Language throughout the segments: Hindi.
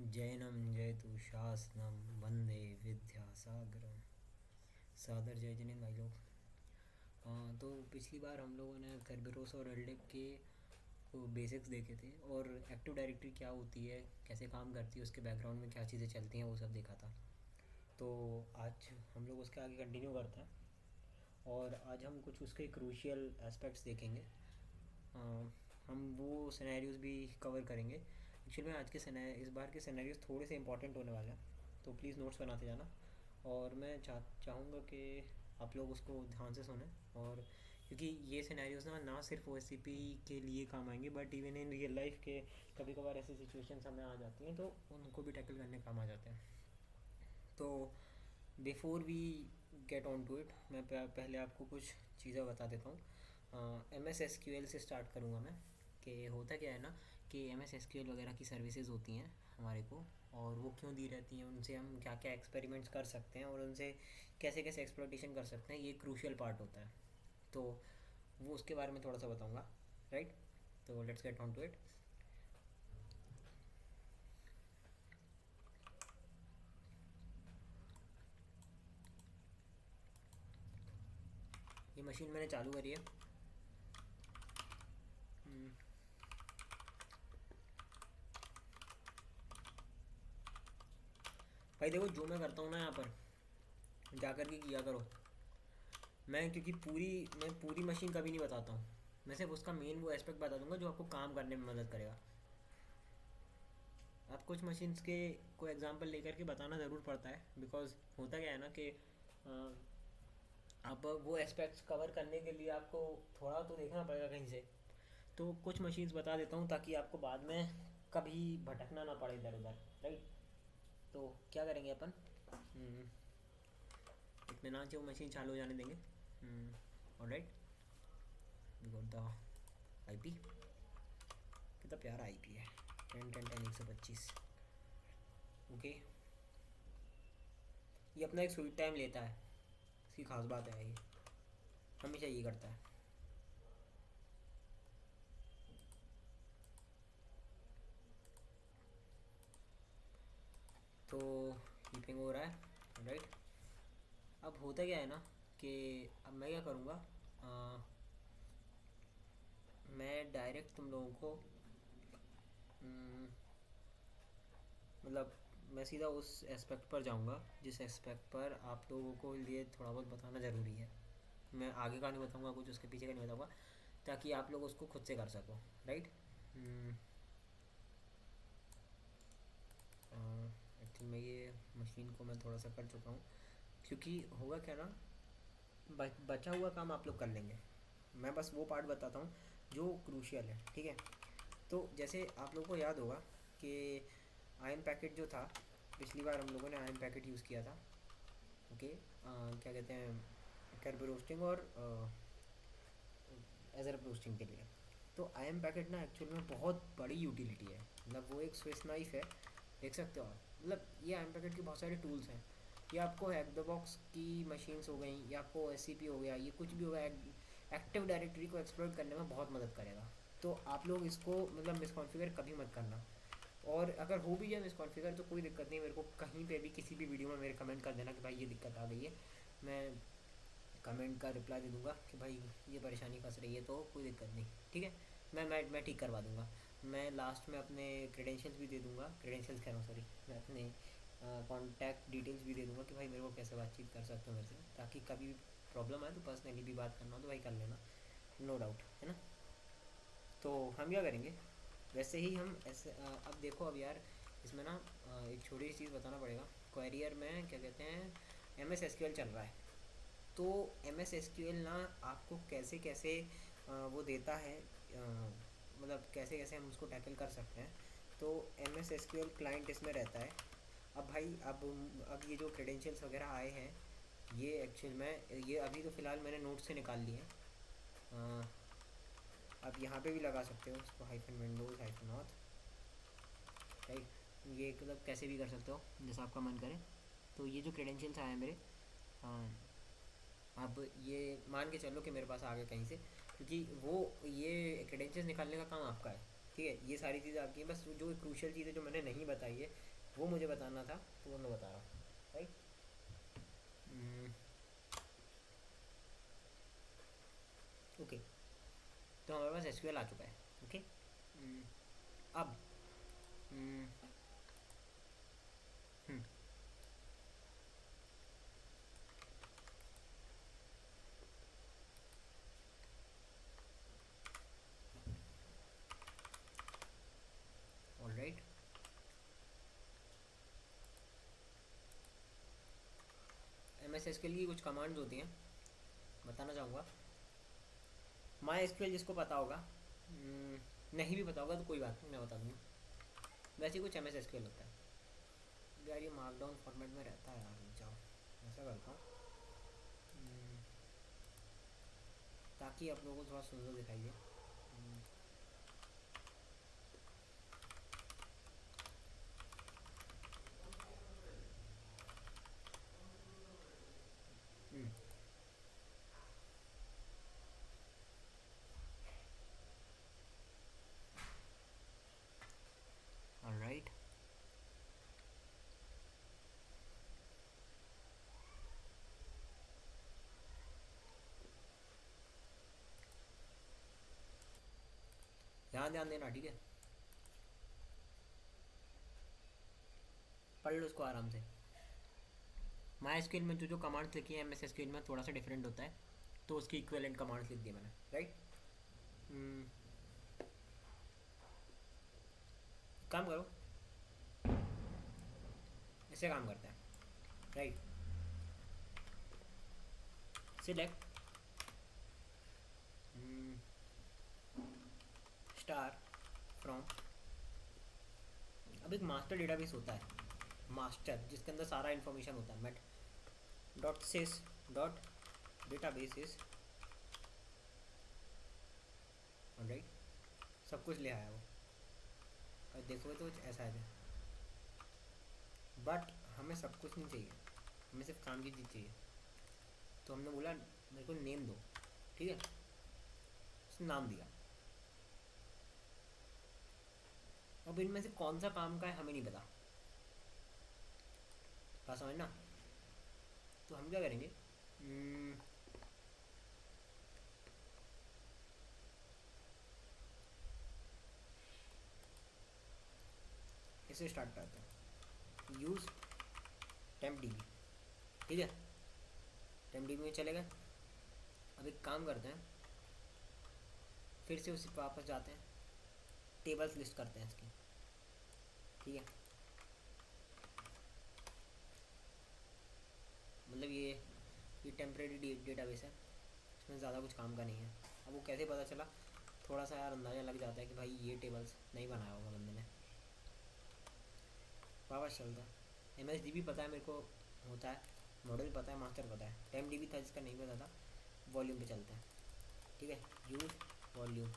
जैनम जयतु शासनम वंदे विद्यासागरम। सादर जय जिनेंद्र भाई लोग। तो पिछली बार हम लोगों ने kerberos और एलडेप के बेसिक्स देखे थे और एक्टिव डायरेक्टरी क्या होती है, कैसे काम करती है, उसके बैकग्राउंड में क्या चीज़ें चलती हैं, वो सब देखा था। तो आज हम लोग उसके आगे कंटिन्यू करते हैं और आज हम कुछ उसके क्रूशियल एस्पेक्ट्स देखेंगे। अ, हम वो सिनेरियोज़ भी कवर करेंगे। एक्चुअली में आज के इस बार के सिनेरियोज़ थोड़े से इंपॉर्टेंट होने वाले हैं, तो प्लीज़ नोट्स बनाते जाना। और मैं चाहूँगा कि आप लोग उसको ध्यान से सुने। और क्योंकि ये सिनेरियोज़ ना सिर्फ ओ के लिए काम आएंगे, but even in real life के कभी कभार ऐसी सिचुएशंस हमें आ जाती हैं, तो उनको भी टैकल करने काम आ जाते हैं। तो before we get on to it, मैं पहले आपको कुछ चीज़ें बता देता हूँ। MS SQL से स्टार्ट करूँगा मैं। कि होता क्या है ना कि MS SQL वगैरह की सर्विसेज होती हैं हमारे को, और वो क्यों दी रहती हैं, उनसे हम क्या क्या एक्सपेरिमेंट्स कर सकते हैं और उनसे कैसे कैसे एक्सप्लॉइटेशन कर सकते हैं, ये क्रूशियल पार्ट होता है। तो वो उसके बारे में थोड़ा सा बताऊँगा, राइट। तो let's get on to it. ये मशीन मैंने चालू करी है। भाई देखो, जो मैं करता हूँ ना यहाँ पर जा कर के किया करो। मैं पूरी मशीन कभी नहीं बताता हूँ। मैं सिर्फ उसका मेन वो एस्पेक्ट बता दूंगा जो आपको काम करने में मदद करेगा। आप कुछ मशीन्स के को एग्जांपल लेकर के बताना ज़रूर पड़ता है, बिकॉज होता क्या है ना कि आप वो एस्पेक्ट्स कवर करने के लिए आपको थोड़ा तो देखना पड़ेगा कहीं से। तो कुछ मशीन्स बता देता हूँ ताकि आपको बाद में कभी भटकना ना पड़े इधर उधर, राइट। तो क्या करेंगे अपन, इत्मीनान से वो मशीन चालू हो जाने देंगे। Alright, we got the IP। कितना प्यारा IP है, 10 10 10 125। ओके, ये अपना एक स्वीट टाइम लेता है, इसकी खास बात है ये, हमेशा ये करता है। तो हीपिंग हो रहा है, राइट। अब होता क्या है ना कि अब मैं क्या करूँगा, मैं डायरेक्ट तुम लोगों को मतलब मैं सीधा उस एस्पेक्ट पर जाऊँगा जिस एस्पेक्ट पर आप लोगों को लिए थोड़ा बहुत बताना ज़रूरी है। मैं आगे का नहीं बताऊँगा, कुछ उसके पीछे का नहीं बताऊँगा, ताकि आप लोग उसको खुद से कर सको, राइट। आई थिंक मैं ये मशीन को मैं थोड़ा सा कर चुका हूँ, क्योंकि होगा क्या ना, बचा हुआ काम आप लोग कर लेंगे। मैं बस वो पार्ट बताता हूँ जो क्रूशियल है, ठीक है। तो जैसे आप लोगों को याद होगा कि आयन पैकेट जो था, पिछली बार हम लोगों ने आयन पैकेट यूज़ किया था। ओके, क्या कहते हैं, कर्ब रोस्टिंग और एजर रोस्टिंग के लिए। तो आयन पैकेट ना एक्चुअल में बहुत बड़ी यूटिलिटी है, मतलब वो एक स्विस नाइफ है, देख सकते हो आप। मतलब ये आयन पैकेट के बहुत सारे टूल्स हैं। ये आपको हैक द बॉक्स की मशीन्स हो गई, या आपको SCP हो गया, ये कुछ भी होगा, एक्टिव डायरेक्टरी को एक्सप्लोर करने में बहुत मदद करेगा। तो आप लोग इसको मतलब मिसकॉन्फ़िगर कभी मत करना। और अगर हो भी जाए मिसकॉन्फ़िगर तो कोई दिक्कत नहीं, मेरे को कहीं पे भी किसी भी वीडियो में मेरे कमेंट कर देना कि भाई ये दिक्कत आ गई है। मैं कमेंट का रिप्लाई दे दूंगा कि भाई ये परेशानी फंस रही है, तो कोई दिक्कत नहीं, ठीक है। मैं ठीक करवा दूंगा। मैं लास्ट में अपने क्रेडेंशियल्स भी दे दूंगा, क्रेडेंशियल्स कह रहा हूँ, सॉरी, मैं अपने कॉन्टैक्ट डिटेल्स भी दे दूंगा कि भाई मेरे को कैसे बातचीत कर सकते हो मेरे से, ताकि कभी भी प्रॉब्लम आए तो पर्सनली भी बात करना हो तो भाई कर लेना, नो डाउट, है ना। तो हम क्या करेंगे, वैसे ही हम ऐसे अब देखो, अब यार इसमें ना एक छोटी सी चीज़ बताना पड़ेगा। क्वेरियर में क्या कहते हैं, MS SQL चल रहा है। तो MS SQL ना आपको कैसे कैसे वो देता है, मतलब कैसे कैसे हम उसको टैकल कर सकते हैं। तो MS SQL क्लाइंट इसमें रहता है। अब भाई अब ये जो क्रेडेंशियल्स वगैरह आए हैं, ये एक्चुअल में ये अभी तो फ़िलहाल मैंने नोट से निकाल लिए हैं। आप यहाँ पे भी लगा सकते हो इसको, -Windows-Auth, राइट। ये मतलब कैसे भी कर सकते हो जैसा आपका मन करे। तो ये जो क्रेडेंशियल्स आए हैं मेरे, हाँ, अब ये मान के चलो कि मेरे पास आ गए कहीं से, क्योंकि वो ये क्रेडेंशियल्स निकालने का काम आपका है, ठीक है। ये सारी चीज़ें आपकी हैं, बस जो क्रूशियल चीज़ें जो मैंने नहीं बताई है वो मुझे बताना था तो वो मैं बता रहा हूँ, राइट। ओके, तो हमारे पास एसक्यूएल आ चुका है। ओके, अब ऑलराइट, एम एस एसक्यूएल की कुछ कमांड्स होती हैं, बताना चाहूँगा। माई एसक्यूएल जिसको पता होगा, नहीं भी पता होगा तो कोई बात नहीं, मैं बता दूँगा। वैसे ही कुछ एम एस एसक्यूएल होता है यार, ये मार्कडाउन फॉर्मेट में रहता है यार, जाओ ऐसा करता हूँ ताकि आप लोगों को थोड़ा सुंदर दिखाई दे। ऑलराइट, यहाँ ध्यान देना, ठीक है, पढ़ लो उसको आराम से। माई एसक्यूएल में जो जो कमांड्स लिखी है एम एस एसक्यूएल में थोड़ा सा डिफरेंट होता है, तो उसकी इक्विवेलेंट कमांड्स लिख दी मैंने, राइट। काम करो, इससे काम करता है, राइट। सिलेक्ट स्टार फ्रॉम, अब एक मास्टर डेटाबेस होता है, मास्टर जिसके अंदर सारा इन्फॉर्मेशन होता है, mate dot sys dot database is, right, सब कुछ ले आया वो। और देखोगे तो कुछ ऐसा है, बट हमें सब कुछ नहीं चाहिए, हमें सिर्फ काम की चीज़ चाहिए। तो हमने बोला मेरे को नेम दो, ठीक है, उसने नाम दिया। अब इनमें से कौन सा काम का है हमें नहीं पता, बात समझना। तो हम क्या करेंगे, इसे स्टार्ट करते हैं, यूज़ टेम्प डी बी, ठीक है, टेम्प डी बी में चलेगा। अब एक काम करते हैं, फिर से उसी पर वापस जाते हैं, टेबल्स लिस्ट करते हैं इसकी, ठीक है। मतलब ये टेम्प्रेरी डेटाबेस है, इसमें ज़्यादा कुछ काम का नहीं है। अब वो कैसे पता चला, थोड़ा सा यार अंदाज़ा लग जाता है कि भाई ये टेबल्स नहीं बनाया होगा बंदे ने। वापस चलता है, एम एस डी बी पता है मेरे को होता है, मॉडल पता है, मास्टर पता है, टेम्प डी बी था जिसका नहीं पता था। वॉल्यूम पे चलता है, ठीक है, यूज वॉल्यूम,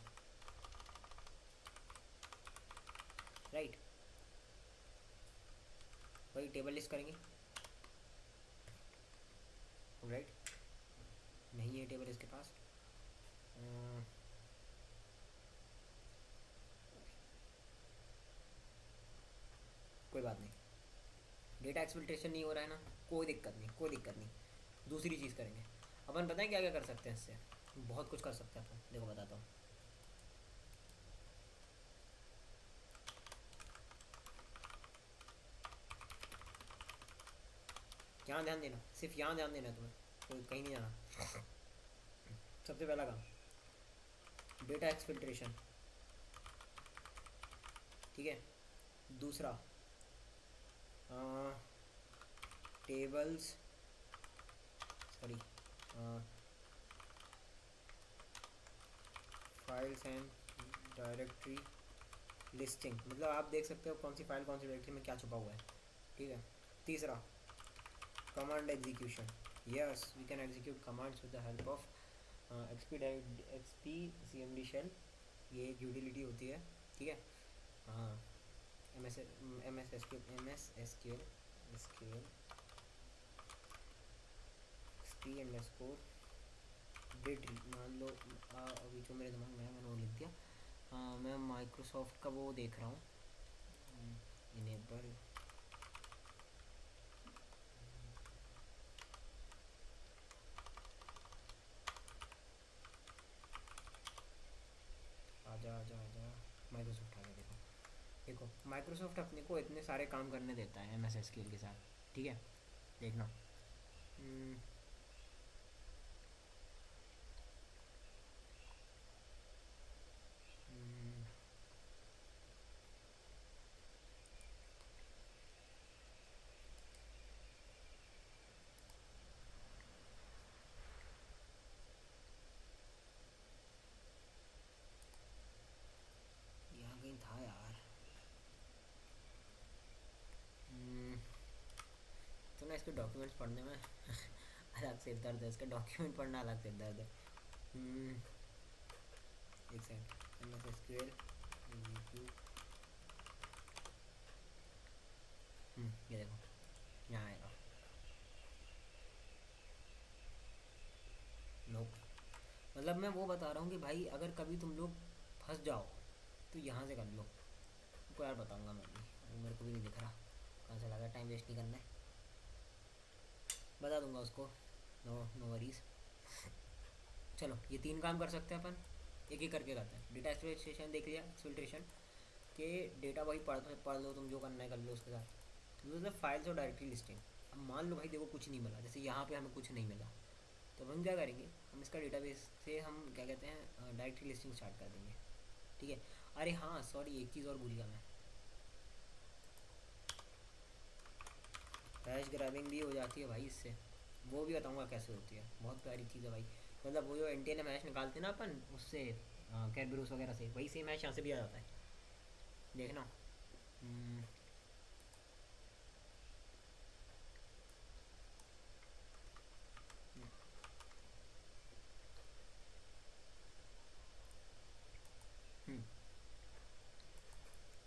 राइट, वही टेबल लिस्ट करेंगे, राइट। नहीं है टेबल इसके पास, कोई बात नहीं, डेटा एक्सफिल्ट्रेशन नहीं हो रहा है ना, कोई दिक्कत नहीं, कोई दिक्कत नहीं। दूसरी चीज़ करेंगे अपन, पता है क्या क्या कर सकते हैं इससे, बहुत कुछ कर सकते हैं अपन, देखो बताता हूँ। यहाँ ध्यान देना, सिर्फ यहाँ ध्यान देना है तुम्हें, कोई कहीं नहीं जाना। सबसे पहला काम डेटा एक्सफिल्ट्रेशन, ठीक है। दूसरा tables, sorry, files and directory listing, मतलब आप देख सकते हो कौन सी फाइल कौन सी डायरेक्टरी में क्या छुपा हुआ है, ठीक है। तीसरा command execution, yes we can execute commands with the help of XP C M D shell, ये एक यूटिलिटी होती है, ठीक है। हाँ, M S S Q L XP underscore date, मान लो अभी जो मेरे दिमाग में है मैंने वो लिख दिया। मैं माइक्रोसॉफ्ट का वो देख रहा हूँ, इनेबल देखो माइक्रोसॉफ्ट अपने को इतने सारे काम करने देता है MS SQL के साथ, ठीक है। देखना। हम्म, हम्म, यहाँ कहीं था यार। हम्म, तो ना इसके डॉक्यूमेंट्स पढ़ने में अलग से दर्द है, इसका डॉक्यूमेंट पढ़ना अलग से दर्द है। हम्म, एक सेकंड। MS SQL YouTube. ये देखो यहाँ आएगा। नोप। मतलब मैं वो बता रहा हूँ कि भाई अगर कभी तुम लोग फंस जाओ तो यहाँ से कर लो। तुमको यार बताऊँगा मैं भी, वो मेरे को भी नहीं दिख रहा कहाँ चला गया, टाइम वेस्ट नहीं करना है, बता दूंगा उसको। No no worries. चलो ये 3 काम कर सकते हैं अपन, एक एक करके करते हैं। डेटा एक्सप्लोइटेशन देख लिया, एक्सफिल्ट्रेशन के डेटा वही पढ़ लो, तुम जो करना है कर लो उसके साथ। दूसरा फाइल्स और डायरेक्टरी लिस्टिंग। अब मान लो भाई देखो कुछ नहीं मिला, जैसे यहाँ पे हमें कुछ नहीं मिला, तो हम क्या करेंगे, हम इसका डेटाबेस से हम क्या कहते हैं डायरेक्टरी लिस्टिंग स्टार्ट कर देंगे, ठीक है। अरे हाँ सॉरी, एक चीज़ और भूल गया मैं, हैश ग्रैबिंग भी हो जाती है भाई इससे, वो भी बताऊंगा कैसे होती है, बहुत प्यारी चीज़ है भाई। मतलब वो जो NTLM हैश निकालते हैं ना अपन उससे, कैरबरूस वगैरह से, वही सेम हैश यहाँ से भी आ जाता है, देखना। हम्म, हम्म।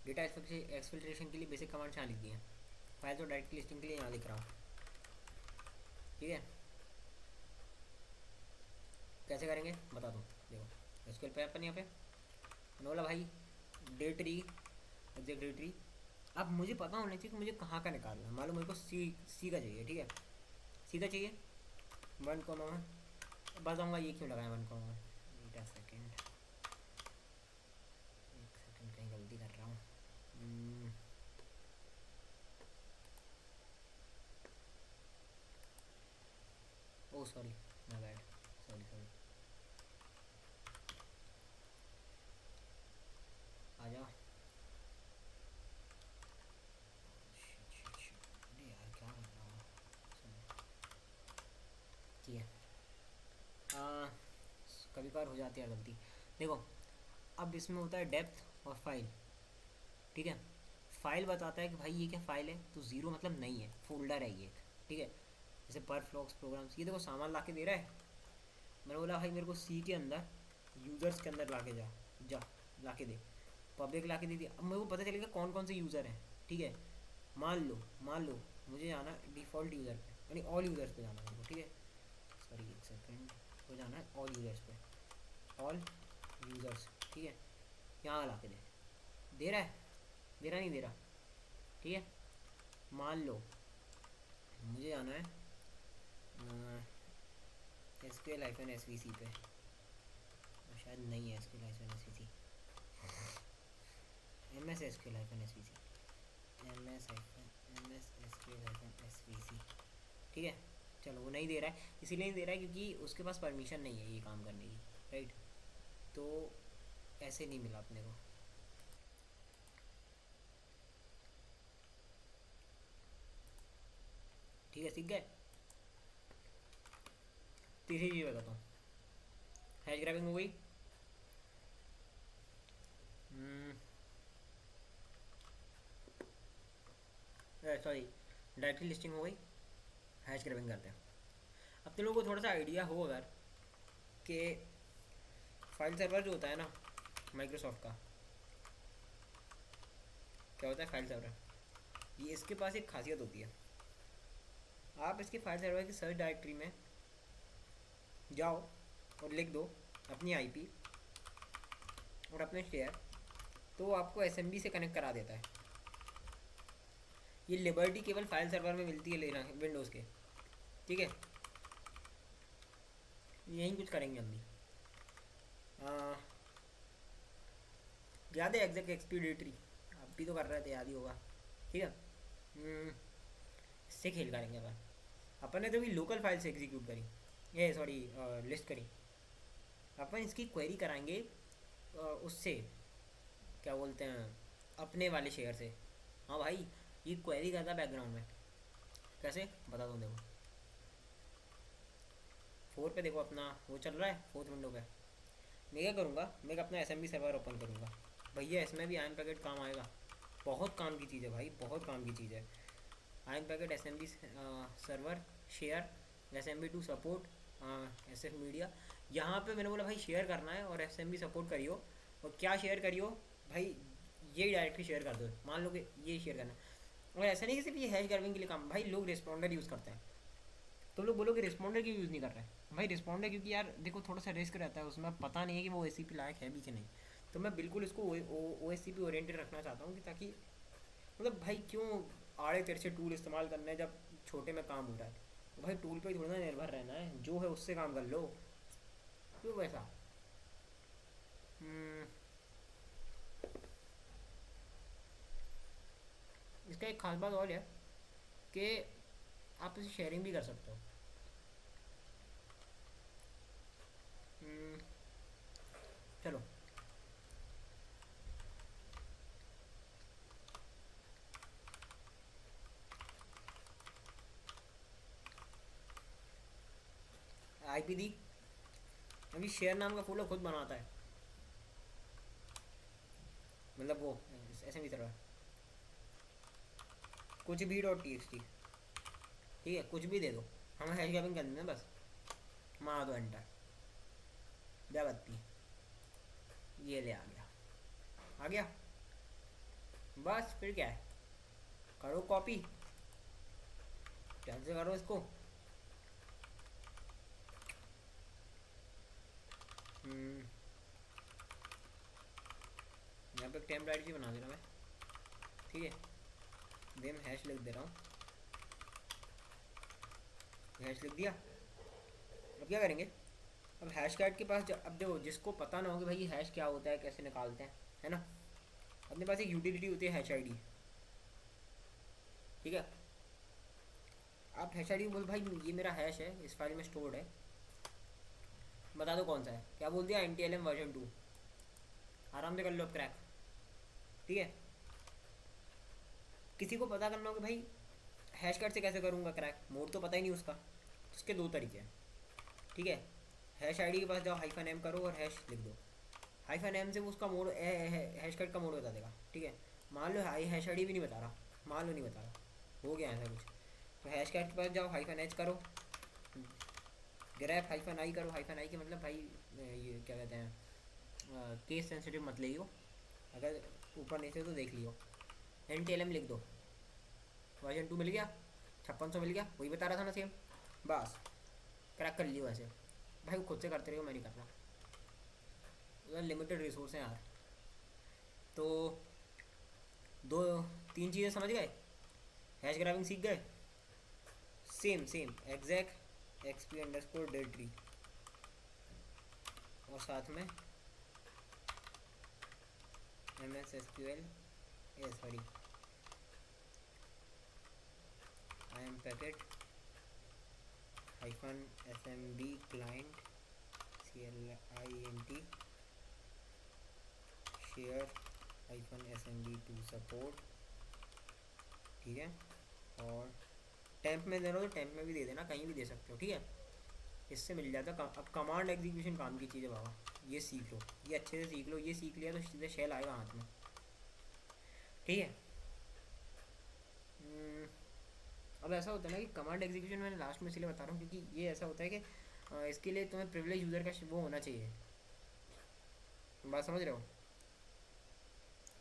डेटा एक्सफिल्ट्रेशन के लिए बेसिक कमांड्स यहाँ लिख दिए हैं, फाइल तो डायरेक्ट लिस्टिंग के लिए यहाँ लिख रहा हूँ, ठीक है। कैसे करेंगे बता दूँ, देखो एसक्यूएल पे अपन यहाँ पे बोला भाई डेटरी, एग्जैक्ट डेटरी। अब मुझे पता होना चाहिए कि मुझे कहाँ का निकालना है, मालूम मेरे को सी का चाहिए, ठीक है, सी का चाहिए 1,1। बताऊँगा ये क्यों लगाया 1,1। वेट अ सेकेंड, एक सेकेंड कहीं गलती कर रहा हूँ। Oh sorry, my bad, sorry sorry, आ जाओ। अरे यार क्या कर रहा हूँ, ठीक है। कभी कभार हो जाती है गलती। देखो अब इसमें होता है डेप्थ और फाइल, ठीक है। फाइल बताता है कि भाई ये क्या फाइल है, तो ज़ीरो मतलब नहीं है, फोल्डर है ये एक, ठीक है। जैसे पर फ्लॉक्स प्रोग्राम्स, ये देखो सामान ला के दे रहा है, मैंने बोला भाई मेरे को सी के अंदर यूज़र्स के अंदर ला के जा, जा ला के दे, पब्लिक ला के दे दिया। अब मेरे को पता चलेगा कौन कौन से यूज़र हैं, ठीक है। मान लो मुझे जाना डिफ़ॉल्ट यूज़र पे, यानी ऑल यूज़र्स पे जाना है मेरे को, ठीक है। सॉरी एक सेकेंड, को जाना है ऑल यूज़र्स पे, ऑल यूज़र्स, ठीक है। यहाँ ला के दे रहा है, दे रहा नहीं दे रहा, ठीक है। मान लो मुझे जाना है SQL-SVC पे, शायद नहीं है SQL-SVC, MS SQL-SVC, MS SQL-SVC, ठीक है। चलो वो नहीं दे रहा है, इसीलिए नहीं दे रहा है क्योंकि उसके पास परमिशन नहीं है ये काम करने की, राइट। तो ऐसे नहीं मिला अपने को, ठीक है, सीख गए। तीसरी चीज़ बताता हूँ, हैश ग्रैबिंग हो गई, सॉरी डायरेक्टरी लिस्टिंग हो गई, हैश ग्रैबिंग करते हैं। अब तो लोगों को थोड़ा सा आइडिया हो अगर कि फाइल सर्वर जो होता है ना माइक्रोसॉफ्ट का, क्या होता है फाइल सर्वर, ये इसके पास एक खासियत होती है। आप इसके फाइल सर्वर की सर्च डायरेक्टरी में जाओ और लिख दो अपनी आईपी और अपने शेयर, तो आपको एसएमबी से कनेक्ट करा देता है। ये लिबर्टी केवल फाइल सर्वर में मिलती है लेना विंडोज़ के, ठीक है। यही कुछ करेंगे हम भी। याद है एग्जैक्ट एक्सपीडिटरी, भी तो कर रहे थे, याद ही होगा। ठीक है। इससे खेल करेंगे अपन ने तो भी लोकल फाइल से एग्जीक्यूट करी, ये सॉरी लिस्ट करी। अपन इसकी क्वेरी कराएंगे उससे, क्या बोलते हैं, अपने वाले शेयर से। हाँ भाई, ये क्वेरी करता बैकग्राउंड में, कैसे बता दूँ, देखो 4 पे देखो अपना वो चल रहा है, 4th विंडो पे। मैं क्या करूँगा, मैं अपना एसएमबी सर्वर ओपन करूँगा। भैया इसमें भी आयन पैकेट काम आएगा, बहुत काम की चीज़ है भाई, बहुत काम की चीज़ है। आयन packet SMB server share SMB two support S F media. यहाँ पे मैंने बोला भाई शेयर करना है और एसएमबी सपोर्ट करियो। और क्या शेयर करियो भाई, ये डायरेक्टली शेयर कर दो, मान लो कि ये शेयर करना है। और ऐसा नहीं कि सिर्फ ये हैश गर्विंग के लिए काम, भाई लोग रिस्पॉन्डर यूज़ करते हैं। तो लोग बोलो कि रिस्पॉन्डर क्यों यूज़ नहीं कर रहे हैं। भाई रिस्पॉन्डर क्योंकि यार देखो थोड़ा सा रिस्क रहता है उसमें, पता नहीं है कि वो एस लायक है भी कि नहीं। तो मैं बिल्कुल इसको ओ एस ओरिएंटेड रखना चाहता हूँ कि ताकि मतलब भाई क्यों आड़े तेरे से टूल इस्तेमाल करने हैं जब छोटे में काम हो रहा है। तो भाई टूल पे ही थोड़ा ना निर्भर रहना है, जो है उससे काम कर लो, क्यों वैसा। हम्म, इसका एक खास बात और है कि आप इसे शेयरिंग भी कर सकते हो। हम्म, चलो आईपी दी, अभी शेयर नाम का फोल्डर खुद बनाता है, मतलब वो ऐसे भी तरह कुछ भी डॉट टी एक्स टी। ठीक है, कुछ भी दे दो, हमें हैश टैगिंग करनी है बस, मार दो एंटर, बत्ती, ये ले आ गया, आ गया। बस फिर क्या है, करो कॉपी, कैसे करो इसको। यहाँ पे टेम्पलेट भी बना दे रहा मैं, ठीक है। देम हैश लिख दे रहा हूँ, हैश लिख दिया। अब क्या करेंगे, अब हैश कार्ड के पास अब देखो जिसको पता ना हो कि भाई ये हैश क्या होता है, कैसे निकालते हैं, है ना। अपने पास एक यूटिलिटी होती है हैश आईडी, ठीक है। आप हैश आईडी बोल भाई ये मेरा हैश है, इस फाइल में स्टोर्ड है, बता दो कौन सा है। क्या बोल दिया, NTLM वर्जन 2। आराम से कर लो क्रैक, ठीक है। किसी को पता करना हो कि भाई हैश कार्ड से कैसे करूँगा क्रैक, मोड तो पता ही नहीं उसका, तो उसके दो तरीके हैं, ठीक है। हैश आईडी के पास जाओ, हाइफन एम करो और हैश लिख दो। हाइफन एम से वो उसका मोड हैश कार्ड का मोड बता देगा, ठीक है। मान लो हैश आईडी भी नहीं बता रहा, मान लो नहीं बता रहा, हो गया ऐसा कुछ, तो हैश कार्ड के पास जाओ, हाइफन एच करो, ग्रैप हाइफन आई करो। हाइफन आई के मतलब भाई ये क्या कहते हैं, केस सेंसिटिव मत ले लियो, अगर ऊपर नीचे तो देख लियो। NTLM लिख दो, वर्जन 2 मिल गया, 5600 मिल गया, वही बता रहा था ना सेम, बस क्रैक कर लियो ऐसे। भाई वो खुद से करते रहो, मैं नहीं कर रहा, लिमिटेड रिसोर्स हैं यार। तो दो तीन चीज़ें समझ गए, हैश ग्राबिंग सीख गए, same same exact XP underscore directory, और साथ में MS SQL sorry IAM packet hyphen SMB client CLINT share hyphen SMB two support, ठीक है। और टेम्प में देना हो तो टेम्प में भी दे देना, कहीं भी दे सकते हो, ठीक है। इससे मिल जाता। अब कमांड एग्जीक्यूशन काम की चीज़ है बाबा, ये सीख लो, ये अच्छे से सीख लो, ये सीख लिया तो सीधे शेल आएगा हाथ में, ठीक है। अब ऐसा होता है ना कि कमांड एग्जीक्यूशन मैंने लास्ट में इसलिए बता रहा हूँ क्योंकि ये ऐसा होता है कि इसके लिए तुम्हें प्रिविलेज यूज़र का वो होना चाहिए, बात समझ रहे हो।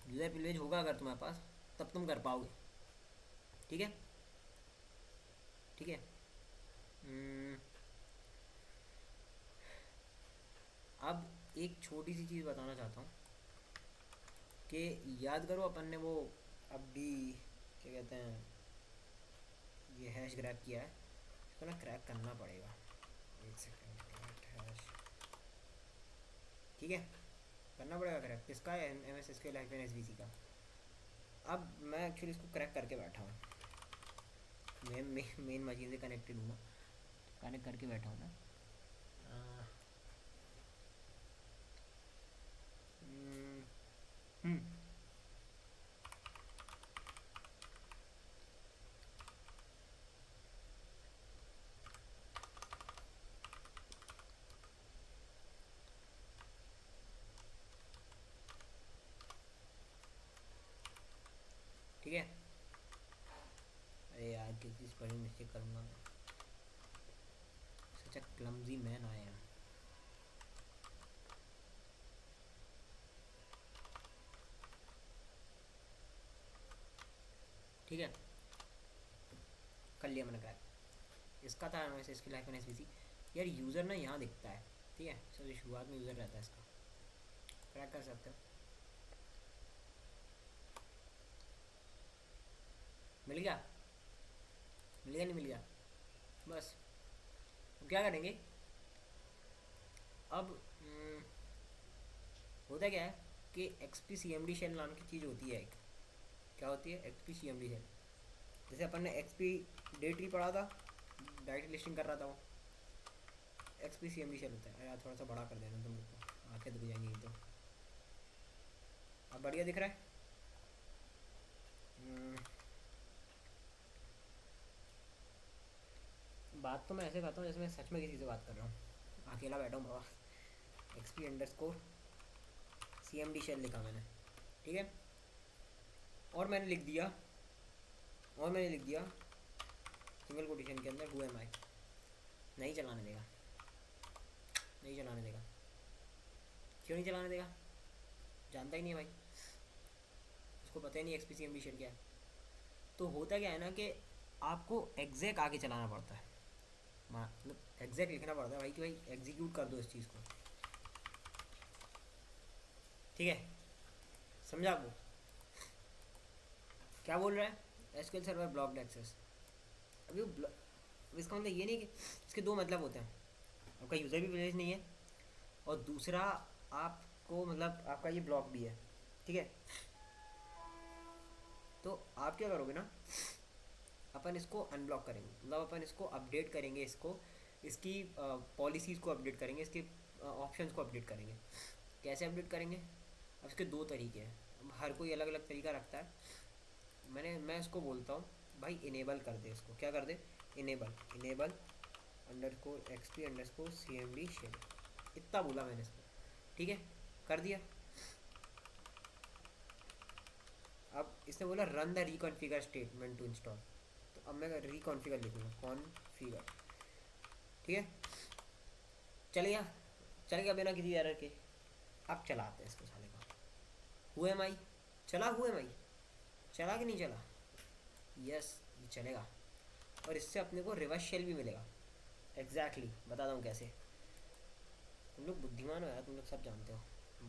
यूज़र प्रिविलेज होगा अगर तुम्हारे पास, तब तुम कर पाओगे, ठीक है, ठीक है। अब एक छोटी सी चीज़ बताना चाहता हूँ कि याद करो अपन ने वो अभी क्या कहते हैं ये हैश ग्रैब किया है, इसको ना क्रैक करना पड़ेगा, एक सेकेंड, हैश, ठीक है, करना पड़ेगा क्रैक। किसका है, MS SQL -SVC का। अब मैं एक्चुअली इसको क्रैक करके बैठा हूँ। मैं मेन मशीन से कनेक्टेड हूँ ना, कनेक्ट करके बैठा हूँ ना। अह, हम्म हम्म, ठीक है। अरे यार किसी स्पेलिंग मिस्टेक करूँगा मैं। सच अ क्लमजी मैन आई एम। ठीक है, कर लिया मैंने क्रैक। इसका था वैसे इसकी लाइफ एन एस। यार यूज़र ना यहाँ दिखता है, ठीक है, सबसे शुरुआत में यूज़र रहता है इसका। क्रैक कर सकते हो। मिल गया, मिल गया नहीं मिल गया। बस अब क्या करेंगे। अब होता क्या है कि XP C M D shell नाम की चीज़ होती है एक। क्या होती है XP C M D shell. जैसे अपन ने एक्सपी डे ट्री पढ़ा था, डायरेक्ट लिस्टिंग कर रहा था वो, XP C M D shell होता है। यार थोड़ा सा बड़ा कर देना तुम लोग को, आँखें दुख जाएंगी तो। अब बढ़िया दिख रहा है। बात तो मैं ऐसे करता हूँ जैसे मैं सच में किसी से बात कर रहा हूँ, अकेला बैठा हूँ बाबा। XP under score C M D shell लिखा मैंने, ठीक है। और मैंने लिख दिया, और मैंने लिख दिया सिंगल कोटेशन के अंदर हु एम आई। नहीं चलाने देगा, नहीं चलाने देगा। क्यों नहीं चलाने देगा, जानता ही नहीं है भाई, उसको पता ही नहीं XP C M D shell क्या है। तो होता क्या है ना कि आपको एग्जैक्ट आगे चलाना पड़ता है, मतलब एग्जैक्ट लिखना पड़ता है भाई कि भाई एग्जीक्यूट कर दो इस चीज़ को, ठीक है। समझा आपको क्या बोल रहा है। SQL server blocked access. अभी वो अब इसका मतलब ये नहीं कि इसके दो मतलब होते हैं। आपका यूज़र भी प्रिविलेज नहीं है, और दूसरा आपको मतलब आपका ये ब्लॉक भी है, ठीक है। तो आप क्या करोगे ना, अपन इसको अनब्लॉक करेंगे, मतलब अपन इसको अपडेट करेंगे, इसको इसकी पॉलिसीज़ को अपडेट करेंगे, इसके ऑप्शंस को अपडेट करेंगे। कैसे अपडेट करेंगे। अब इसके दो तरीके हैं, अब हर कोई अलग अलग तरीका रखता है। मैं इसको बोलता हूँ भाई इनेबल कर दे इसको। क्या कर दे, enable, enable underscore XP under score C M D shell. इतना बोला मैंने इसको, ठीक है, कर दिया। अब इसने बोला run the reconfigure statement to install, तो अब मैं रिकॉन्फिगर लिखूँगा, कॉन्फिगर, ठीक है। चल गया, चल गया बिना किसी एरर के। अब चलाते हैं इसको साले को। हु एम आई चला, हु एम आई चला कि नहीं चला। यस ये चलेगा, और इससे अपने को रिवर्स शेल भी मिलेगा। एग्जैक्टली बताता हूँ कैसे। तुम लोग बुद्धिमान हो यार, तुम लोग सब जानते हो,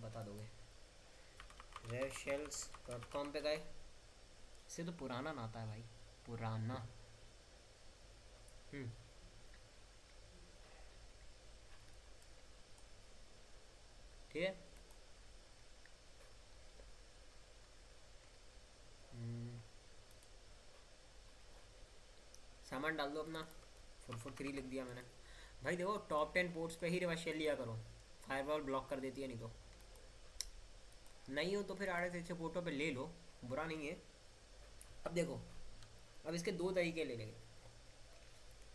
बता दोगे। revshells.com पे गए, इससे तो पुराना नाता है भाई, पुराना। हम्म, ठीक है। हम्म, सामान डाल दो अपना। 443 लिख दिया मैंने। भाई देखो टॉप 10 पोर्ट्स पे ही रिवर्स शेल लिया करो, फायरवॉल ब्लॉक कर देती है नहीं तो। नहीं हो तो फिर आड़े से अच्छे पोर्टों पे ले लो, बुरा नहीं है। अब देखो, अब इसके दो तरीके ले लेंगे।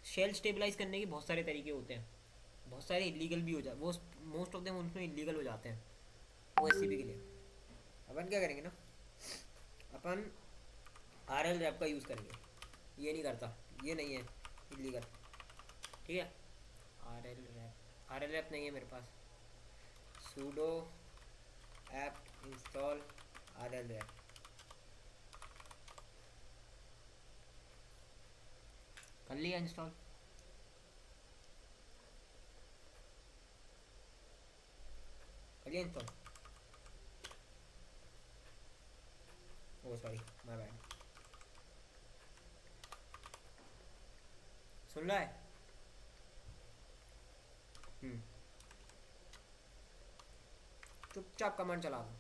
शेल स्टेबलाइज करने के बहुत सारे तरीके होते हैं, बहुत सारे इलीगल भी हो जाते, वो मोस्ट ऑफ देम उनमें इलीगल हो जाते हैं ओ एस के लिए। अपन क्या करेंगे ना, अपन आर एल रैप का यूज़ करेंगे। ये नहीं करता, ये नहीं है इलीगल, ठीक है। आर एल रैप नहीं है मेरे पास। Sudo apt install R L wrap, कर लिया इंस्टॉल। कर लिया install, oh sorry my bad. सुन रहा है। हम्म, चुपचाप कमांड चला दो।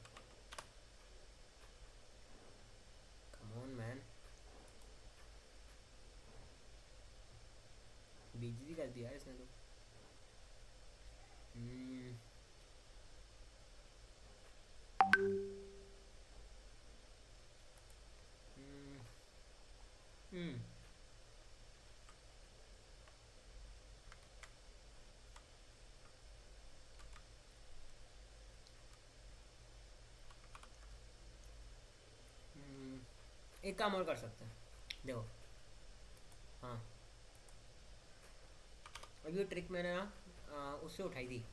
हम्म। हम्म, एक काम और कर सकते हैं, देखो। हाँ, अब ये ट्रिक मैंने ना उससे उठाई थी,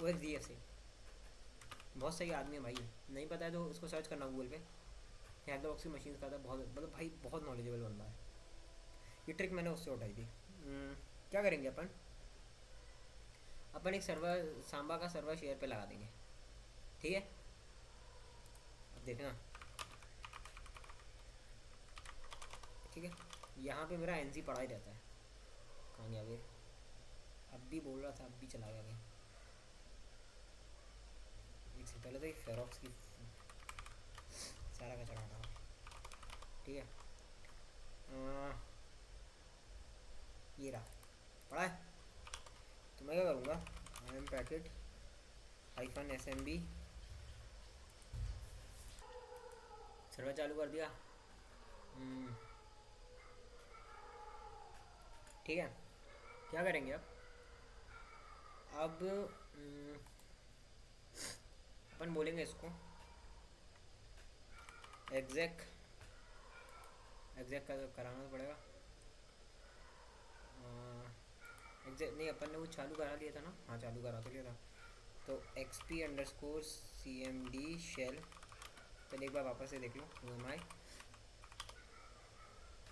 ओ एक्स डी एफ से। बहुत सही आदमी है भाई, नहीं पता है तो उसको सर्च करना गूगल पे। हैदरबॉक्स की मशीन का था, बहुत मतलब भाई बहुत नॉलेजेबल बंदा है। ये ट्रिक मैंने उससे उठाई थी। क्या करेंगे अपन, अपन एक सर्वर, सांबा का सर्वर शेयर पे लगा देंगे, ठीक है। अब देखना, ठीक है। यहाँ पे मेरा एनसी पड़ा ही रहता है, कहाँ गया वे। अब भी बोल रहा था, अब भी चला गया कहीं। एक से पहले तो एक फेरोक्स की सारा कचरा हटाओ, ठीक है। ये रहा, पड़ा है। तो मैं क्या करूँगा, I M packet hyphen S M B, server चालू कर दिया। ठीक है, क्या करेंगे अब अपन बोलेंगे इसको एग्जैक, एग्जैक का कराना तो पड़ेगा। एग्जैक्ट नहीं, अपन ने वो चालू करा लिया था ना, हाँ चालू करा तो लिया था। तो X P under score C M D शेल, चलिए एक बार वापस से देख लो, वो एम आई,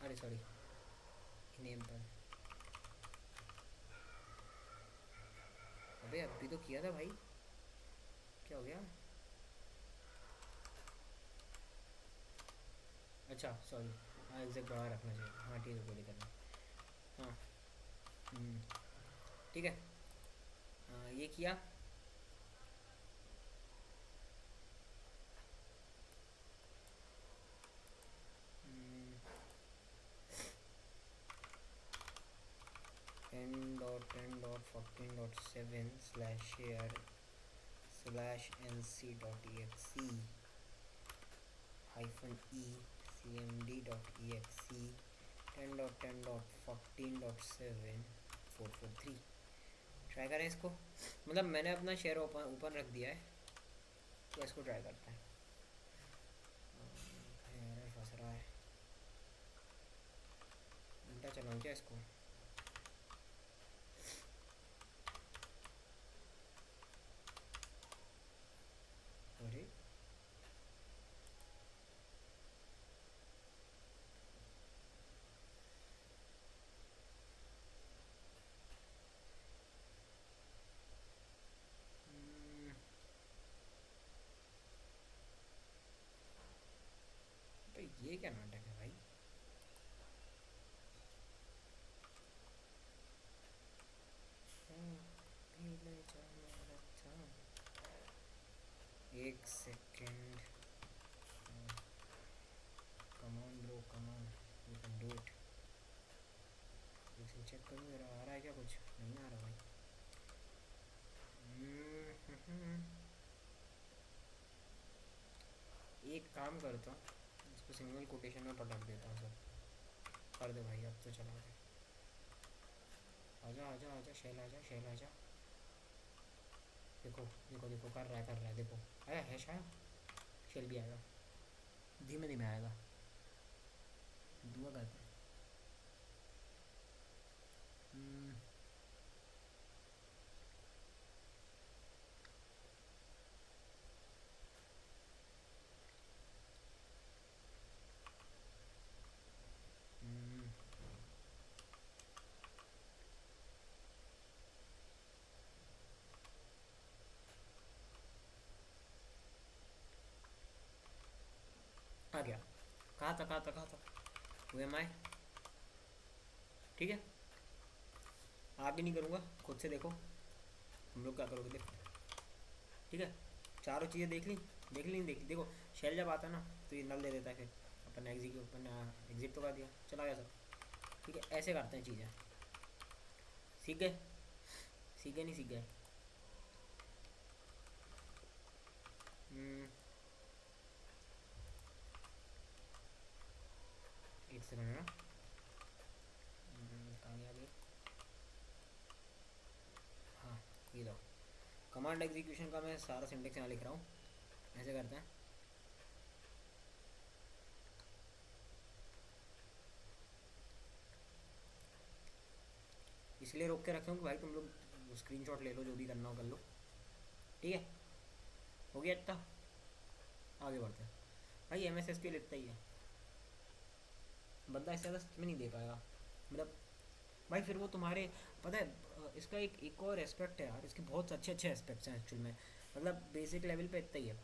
अरे सॉरी, नेम पर, अबे अभी तो किया था भाई, क्या हो गया। अच्छा सॉरी, हाँ एग्जैक्ट बड़ा रखना चाहिए, हाँ ठीक है कोई दिक्कत नहीं। हाँ, हम्म, ठीक है। ये किया। Ten dot 10.14.7 slash share slash N C dot E X C hyphen E C M D dot E X C 10.10.14.7 443। Try करें इसको, मतलब मैंने अपना शेयर ओपन ओपन रख दिया है, तो इसको ट्राई करते हैं। एरर फंस रहा है, उल्टा चलाऊँ क्या इसको। अरे तो ये क्या नाटक है भाई। एक second, come on bro come on, you can do it. इसे चेक करूँ जरा, आ रहा है क्या, कुछ नहीं आ रहा भाई। एक काम करता हूँ, इसको सिंगल कोटेशन में पटक देता हूँ सब। कर दे भाई, अब तो चला दे। आजा आजा आजा, शैल आजा, शैल आजा। देखो देखो देखो, कर रहा है देखो, आया है शायद। शैल भी आएगा, धीमे धीमे आएगा, दुआ करते हैं। हम्म, हम्म, आ गया। कहाँ था वो एम आई, ठीक है। आप भी नहीं करूँगा, खुद से देखो हम लोग क्या करोगे, देखो, ठीक है। चारों चीज़ें देख ली, देख ली देखो। शेल जब आता है ना तो ये नल दे देता है, फिर अपन एग्जीक्यूट, अपन एग्जिट तो कर दिया, चला गया सब। ठीक है, ऐसे करते हैं चीज़ें। सीख गए, सीख गए नहीं सीख गए। हम्म, सेकंड ना, कहाँ गया अभी? हाँ, ये लो। कमांड एग्जीक्यूशन का मैं सारा सिंटेक्स यहाँ लिख रहा हूँ। ऐसे करते हैं, इसलिए रोक के रखे हूँ कि भाई तुम लोग स्क्रीनशॉट ले लो, जो भी करना हो कर लो। ठीक है, हो गया इतना, आगे बढ़ते हैं। भाई एम एस एस पी इतना ही है, बंदा इससे ज़्यादा सच में नहीं दे पाएगा। मतलब भाई फिर वो तुम्हारे, पता है इसका एक और एस्पेक्ट है यार, इसके बहुत अच्छे अच्छे एस्पेक्ट्स हैं एक्चुअल में। मतलब बेसिक लेवल पे इतना ही है।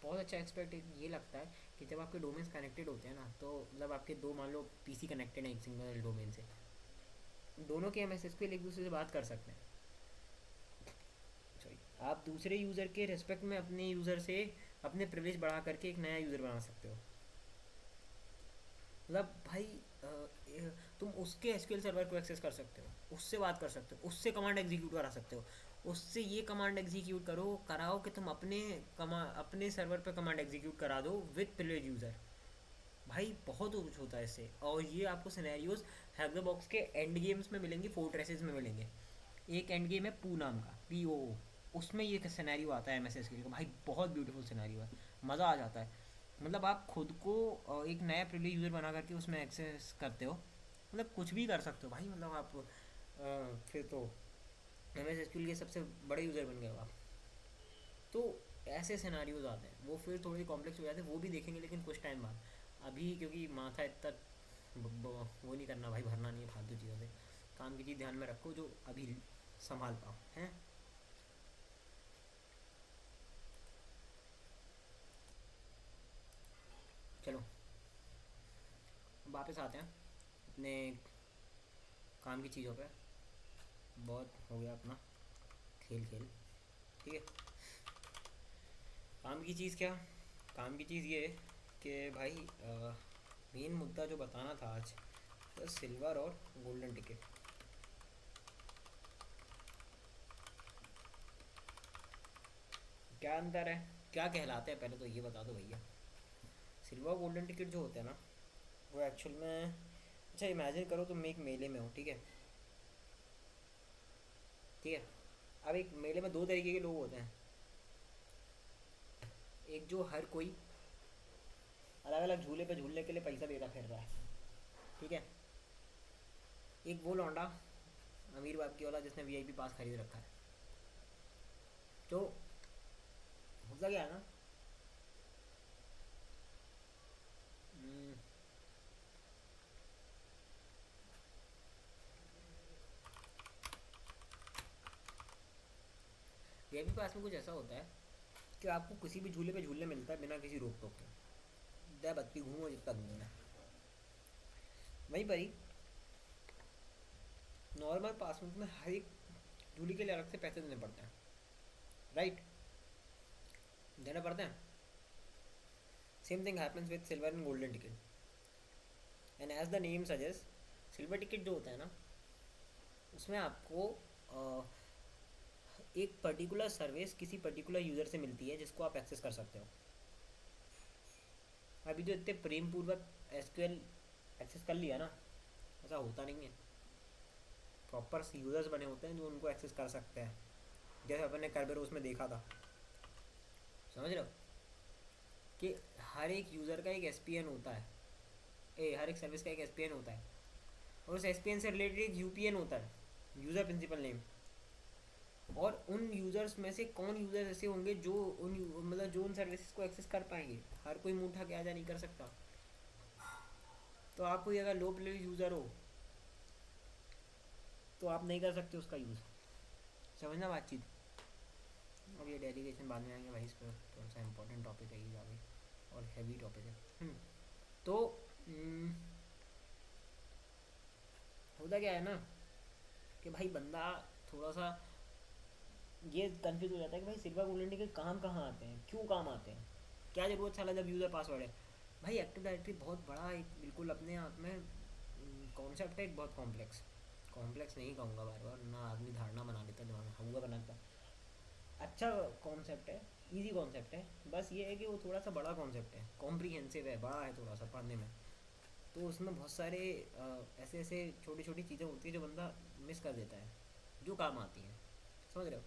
बहुत अच्छा एस्पेक्ट ये लगता है कि जब आपके डोमेन्स कनेक्टेड होते हैं ना, तो मतलब आपके दो, मान लो पीसी कनेक्टेड है एक सिंगल डोमेन से, दोनों के एम एस एस पी एक दूसरे से बात कर सकते हैं। सॉरी, आप दूसरे यूज़र के रेस्पेक्ट में अपने यूज़र से अपने प्रिविलेज बढ़ा करके एक नया यूज़र बना सकते हो। मतलब भाई तुम उसके एसक्यूएल सर्वर को एक्सेस कर सकते हो, उससे बात कर सकते हो, उससे कमांड एग्जीक्यूट करा सकते हो, उससे ये कमांड एग्जीक्यूट कराओ कि तुम अपने सर्वर पे कमांड एग्जीक्यूट करा दो विद प्रिविलेज यूज़र। भाई बहुत कुछ होता है इससे, और ये आपको सिनेरियोज हैक द बॉक्स के एंड गेम्स में मिलेंगे, फोर्ट्रेसेस में मिलेंगे। एक एंड गेम है पू नाम का, POO, उसमें ये सिनेरियो आता है MSS के लिए। भाई बहुत ब्यूटीफुल सिनेरियो है, मज़ा आ जाता है। मतलब आप खुद को एक नया प्रिविलेज यूज़र बना करके उसमें एक्सेस करते हो, मतलब कुछ भी कर सकते हो भाई। मतलब आप फिर तो MSS के लिए सबसे बड़े यूज़र बन गए हो आप। तो ऐसे सिनारियोज आते हैं, वो फिर थोड़े कॉम्प्लेक्स हो जाते हैं, वो भी देखेंगे लेकिन कुछ टाइम बाद। अभी क्योंकि माथा इतना वो नहीं करना भाई, भरना नहीं है फालतू चीज़ों से। काम की चीज़ ध्यान में रखो जो अभी संभाल पाओ, हैं। चलो वापस आते हैं अपने काम की चीज़ों पे। बहुत हो गया अपना खेल खेल, ठीक है। काम की चीज़ क्या, काम की चीज़ ये कि भाई मेन मुद्दा जो बताना था आज, तो सिल्वर और गोल्डन टिकट। क्या अंतर है, क्या कहलाते हैं, पहले तो ये बता दो भैया। सिल्वर और गोल्डन टिकट जो होते हैं ना, वो एक्चुअल में, अच्छा इमेजिन करो तुम एक मेले में हो, ठीक है। ठीक है, अब एक मेले में दो तरीके के लोग होते हैं। एक जो हर कोई अलग अलग झूले पे झूलने के लिए पैसा देता फिर रहा है, ठीक है। एक वो लौंडा अमीर बाप की वाला जिसने VIP पास खरीद रखा है। तो होता क्या है ना, VIP पास में कुछ ऐसा होता है कि आपको किसी भी झूले पे झूलने मिलता है बिना किसी रोक टोक के। दे बत्ती घूमो जितना घूमना है। वहीं पर ही नॉर्मल पास में तुम्हें हर एक झूले के लिए अलग से पैसे देने पड़ते हैं, राइट, देना पड़ते हैं। Same thing happens with silver and golden ticket. And as the name suggest, silver ticket जो होता है ना, उसमें आपको एक पर्टिकुलर सर्विस किसी पर्टिकुलर यूज़र से मिलती है जिसको आप एक्सेस कर सकते हो। अभी जो इतने प्रेम पूर्वक SQL एक्सेस कर लिया ना, ऐसा होता नहीं है। प्रॉपर यूज़र्स बने होते हैं जो उनको एक्सेस कर सकते हैं, जैसे अपन ने करबेरोस में देखा था। समझ रहे हो कि हर एक यूज़र का एक SPN होता है, हर एक सर्विस का एक SPN होता है, और उस SPN से रिलेटेड एक UPN होता है, यूज़र प्रिंसिपल नेम। और उन यूज़र्स में से कौन यूज़र्स ऐसे होंगे जो मतलब जो उन सर्विसेज को एक्सेस कर पाएंगे। हर कोई मुंह उठा के आ जा नहीं कर सकता। तो आप कोई अगर लो प्लेस यूज़र हो तो आप नहीं कर सकते उसका यूज़। समझना बातचीत। अब ये डेलीगेशन बाद में आएंगे भाई, इस पर थोड़ा सा इंपॉर्टेंट टॉपिक है ये जाके, और हैवी टॉपिक है। तो होता क्या है ना कि भाई बंदा थोड़ा सा ये कंफ्यूज हो जाता है कि भाई सिल्वर गोल्डन के काम कहाँ आते हैं, क्यों काम आते हैं, क्या जरूरत साला जब यूज़र पासवर्ड है। भाई एक्टिव डायरेक्टरी बहुत बड़ा एक बिल्कुल अपने आप में कॉन्सेप्ट है, एक बहुत कॉम्प्लेक्स। कॉम्प्लेक्स नहीं कहूँगा बार बार ना, आदमी धारणा बना लेता है, दिमाग में हुआ बनाता। अच्छा कॉन्सेप्ट है, इजी कॉन्सेप्ट है, बस ये है कि वो थोड़ा सा बड़ा कॉन्सेप्ट है, कॉम्प्रीहेंसिव है, बड़ा है थोड़ा सा पढ़ने में। तो उसमें बहुत सारे ऐसे ऐसे छोटी छोटी चीज़ें होती है जो बंदा मिस कर देता है, जो काम आती हैं। समझ रहे हो?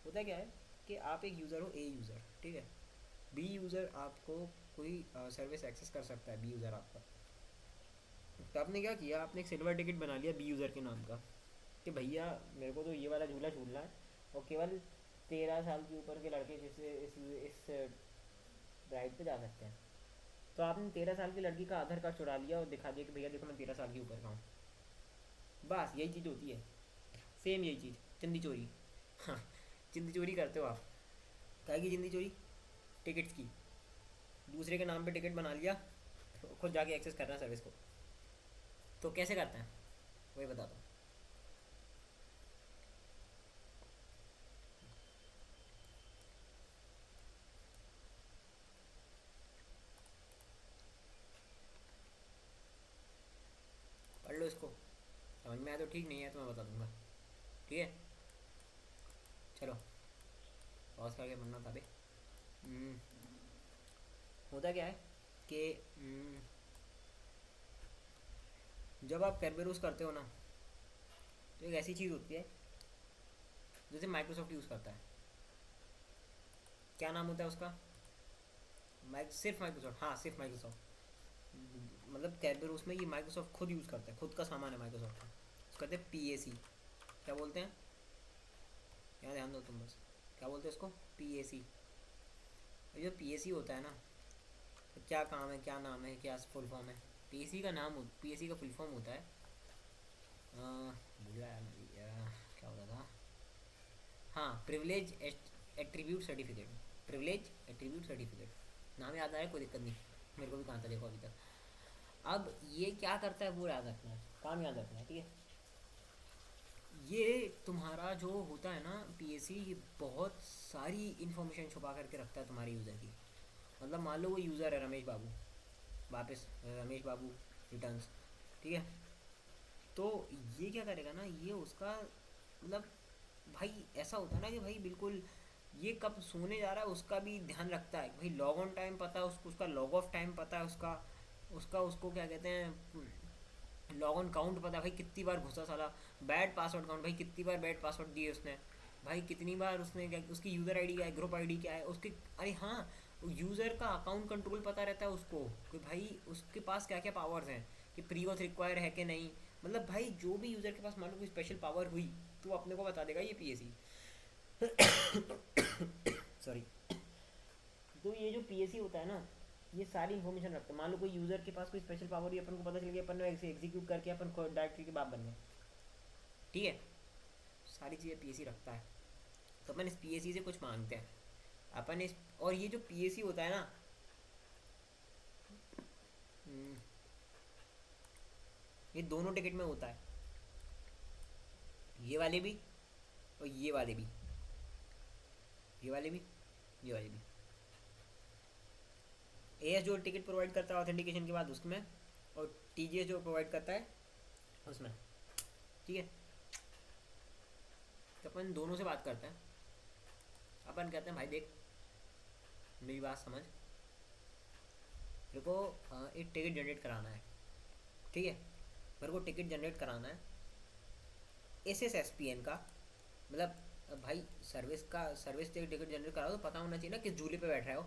होता क्या है कि आप एक यूज़र हो, ए यूज़र, ठीक है। बी यूज़र आपको कोई सर्विस एक्सेस कर सकता है, बी यूज़र आपका। तो आपने क्या किया, आपने एक सिल्वर टिकट बना लिया बी यूज़र के नाम का, कि भैया मेरे को तो ये वाला झूला झूलना है, और केवल 13 साल के ऊपर के लड़के जिससे इस राइड पे जा सकते हैं। तो आपने 13 साल की लड़की का आधार कार्ड चुरा लिया और दिखा दिया कि भैया देखो मैं 13 साल के ऊपर का हूँ। बस यही चीज़ होती है, सेम यही चीज़, चिंदी चोरी। हाँ, चिंदी चोरी करते हो आप। क्या की चिंदी चोरी? टिकट्स की। दूसरे के नाम पे टिकट बना लिया, खुद जाके एक्सेस करना है सर्विस को। तो कैसे करते हैं वही बता दो। पढ़ लो इसको, समझ में आया तो ठीक, नहीं है तो मैं बता दूंगा। ठीक है, चलो पॉज करके पढ़ना था बे। हम्म, होता क्या है कि जब आप कैरबेरोस करते हो ना, तो एक ऐसी चीज़ होती है जैसे माइक्रोसॉफ्ट यूज़ करता है। क्या नाम होता है उसका? सिर्फ माइक्रोसॉफ्ट, हाँ सिर्फ माइक्रोसॉफ्ट। मतलब कैरबेरोस में ये माइक्रोसॉफ्ट खुद यूज़ करता है, खुद का सामान है माइक्रोसॉफ्ट का। उसको कहते हैं पीएसी। क्या बोलते हैं? यहाँ ध्यान दो तुम बस। क्या बोलते हैं इसको? पीएसी। जो पीएसी होता है ना, तो क्या काम है, क्या नाम है, क्या फुल फॉर्म है? पीएसी का नाम, पीएसी का फुल फॉर्म होता है भूल गया यार क्या होता था। हाँ, privilege attribute certificate. Privilege attribute certificate नाम याद आया, कोई दिक्कत नहीं। मेरे को भी कहाँ था देखो अभी तक। अब ये क्या करता है वो याद रखना है, काम याद रखना है, ठीक है। ये तुम्हारा जो होता है ना पीएसी, ये बहुत सारी इन्फॉर्मेशन छुपा करके रखता है तुम्हारे यूज़र की। मतलब मान लो वो यूज़र है रमेश बाबू, वापस रमेश बाबू रिटर्न्स, ठीक है। तो ये क्या करेगा ना, ये उसका मतलब भाई ऐसा होता है ना कि भाई बिल्कुल ये कब सोने जा रहा है उसका भी ध्यान रखता है। भाई लॉग ऑन टाइम पता है उसको, उसका लॉग ऑफ टाइम पता है उसका, उसका उसको क्या कहते हैं, लॉग ऑन काउंट पता है भाई कितनी बार घुसा साला। बैड पासवर्ड काउंट, भाई कितनी बार बैड पासवर्ड दिए उसने, भाई कितनी बार उसने क्या, उसकी यूज़र आईडी क्या है, ग्रुप आईडी क्या है उसकी। अरे हाँ, यूज़र का अकाउंट कंट्रोल पता रहता है उसको, कि भाई उसके पास क्या क्या पावर्स हैं, कि प्री ऑथ रिक्वायर है कि नहीं। मतलब भाई जो भी यूज़र के पास मान लो कोई स्पेशल पावर हुई तो अपने को बता देगा ये पीएसी। सॉरी। तो ये जो पीएसी होता है ना, ये सारी इन्फॉर्मेशन रखता है। मान लो कोई यूज़र के पास कोई स्पेशल पावर हुई, अपन को पता चल गया, अपन ने ऐसे एग्जीक्यूट करके अपन डायरेक्टरी के बाप बन गए, ठीक है। सारी चीज़ें पीएसी रखता है। तो अपन इस पीएसी से कुछ मांगते हैं अपन इस, और ये जो पीएसी होता है ना, हम्म, ये दोनों टिकट में होता है, ये वाले भी और ये वाले भी, ये वाले भी, ये वाले भी। एएस जो टिकट प्रोवाइड करता है ऑथेंटिकेशन के बाद उसमें, और टीजीएस जो प्रोवाइड करता है उसमें, ठीक है। तो अपन दोनों से बात करते हैं। अपन कहते हैं भाई देख मेरी बात समझ, मेरे को एक टिकट जनरेट कराना है, ठीक है। मेरे को टिकट जनरेट कराना है S S S P N का। मतलब भाई सर्विस का, सर्विस टिकट जनरेट कराओ तो पता होना चाहिए ना किस झूले पे बैठ रहे हो।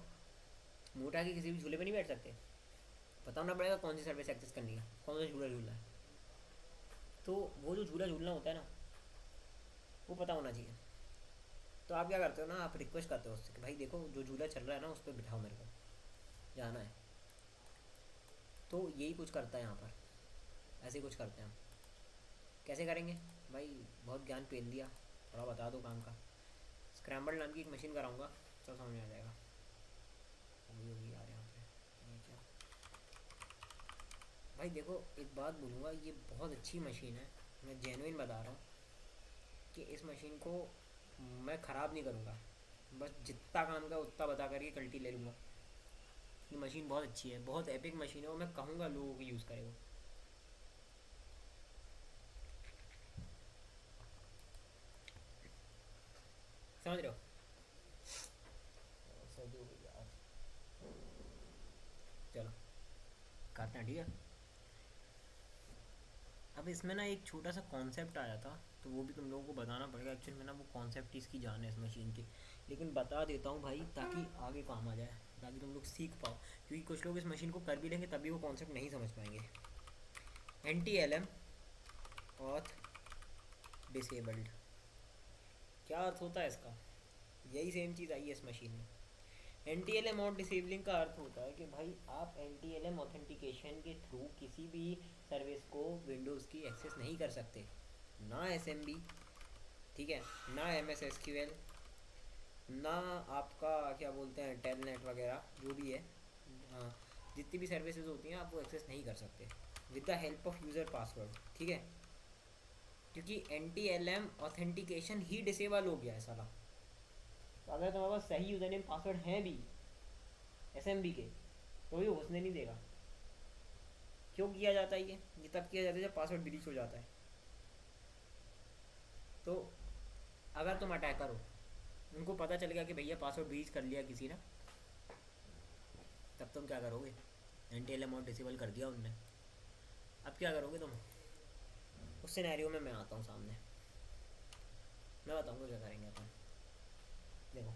मोटा के किसी भी झूले पे नहीं बैठ सकते, पता होना पड़ेगा कौन सी सर्विस एक्सेस करनी है, कौन सा झूला झूलना है। तो वो जो झूला झूलना होता है ना, वो पता होना चाहिए। तो आप क्या करते हो ना, आप रिक्वेस्ट करते हो उससे कि भाई देखो जो झूला चल रहा है ना उस पर बिठाओ, मेरे को जाना है। तो यही कुछ करता है यहाँ पर, ऐसे कुछ करते हैं हम। कैसे करेंगे भाई, बहुत ज्ञान पेल दिया, थोड़ा बता दो काम का। स्क्रैम्बल नाम की एक मशीन कराऊंगा, सब समझ में आ जाएगा। होगी यार यहाँ पे, ये क्या भाई देखो, एक बात बोलूँगा, ये बहुत अच्छी मशीन है, मैं जेन्युइन बता रहा हूँ कि इस मशीन को मैं ख़राब नहीं करूँगा। बस जितना काम का उतना बता करके कल्टी ले लूँगा। ये मशीन बहुत अच्छी है, बहुत एपिक मशीन है, और मैं कहूँगा लोगों को यूज़ करें वो। समझ रहे हो? सर्दी हो गई यार, चलो करते हैं, ठीक है। अब इसमें ना एक छोटा सा कॉन्सेप्ट आया था, तो वो भी तुम लोगों को बताना पड़ेगा। एक्चुअली में ना वो कॉन्सेप्ट इसकी जान है इस मशीन की, लेकिन बता देता हूँ भाई ताकि आगे काम आ जाए, ताकि तुम लोग सीख पाओ। क्योंकि कुछ लोग इस मशीन को कर भी लेंगे तभी वो कॉन्सेप्ट नहीं समझ पाएंगे। N T L M auth disabled, क्या अर्थ होता है इसका? यही सेम चीज़ आई है इस मशीन में। एन टी एल एम और डिसेबलिंग का अर्थ होता है कि भाई आप N T L M authentication के थ्रू किसी भी सर्विस को विंडोज़ की एक्सेस नहीं कर सकते, ना एस एम बी, ठीक है, ना M S S Q L, ना आपका क्या बोलते हैं टेलनेट वगैरह जो भी है। हाँ, जितनी भी सर्विसेज होती हैं आप वो एक्सेस नहीं कर सकते with the help of user password, ठीक है, क्योंकि N T L M authentication ही डिसेबल हो गया है साला। तो अगर तुम्हारे पास सही यूज़र नेम पासवर्ड हैं भी एस एम बी के, तो ये घुसने नहीं देगा। क्यों किया जाता है ये तब किया जाता है जब पासवर्ड ब्रीच हो जाता है। तो अगर तुम अटैकर हो, उनको पता चल गया कि भैया पासवर्ड ब्रीच कर लिया किसी ने, तब तुम क्या करोगे? एंटी एल अमाउंट डिसेबल कर दिया उनने, अब क्या करोगे तुम? उस सिनेरियो में मैं आता हूँ सामने, मैं बताऊँगा क्या करेंगे अपन। देखो,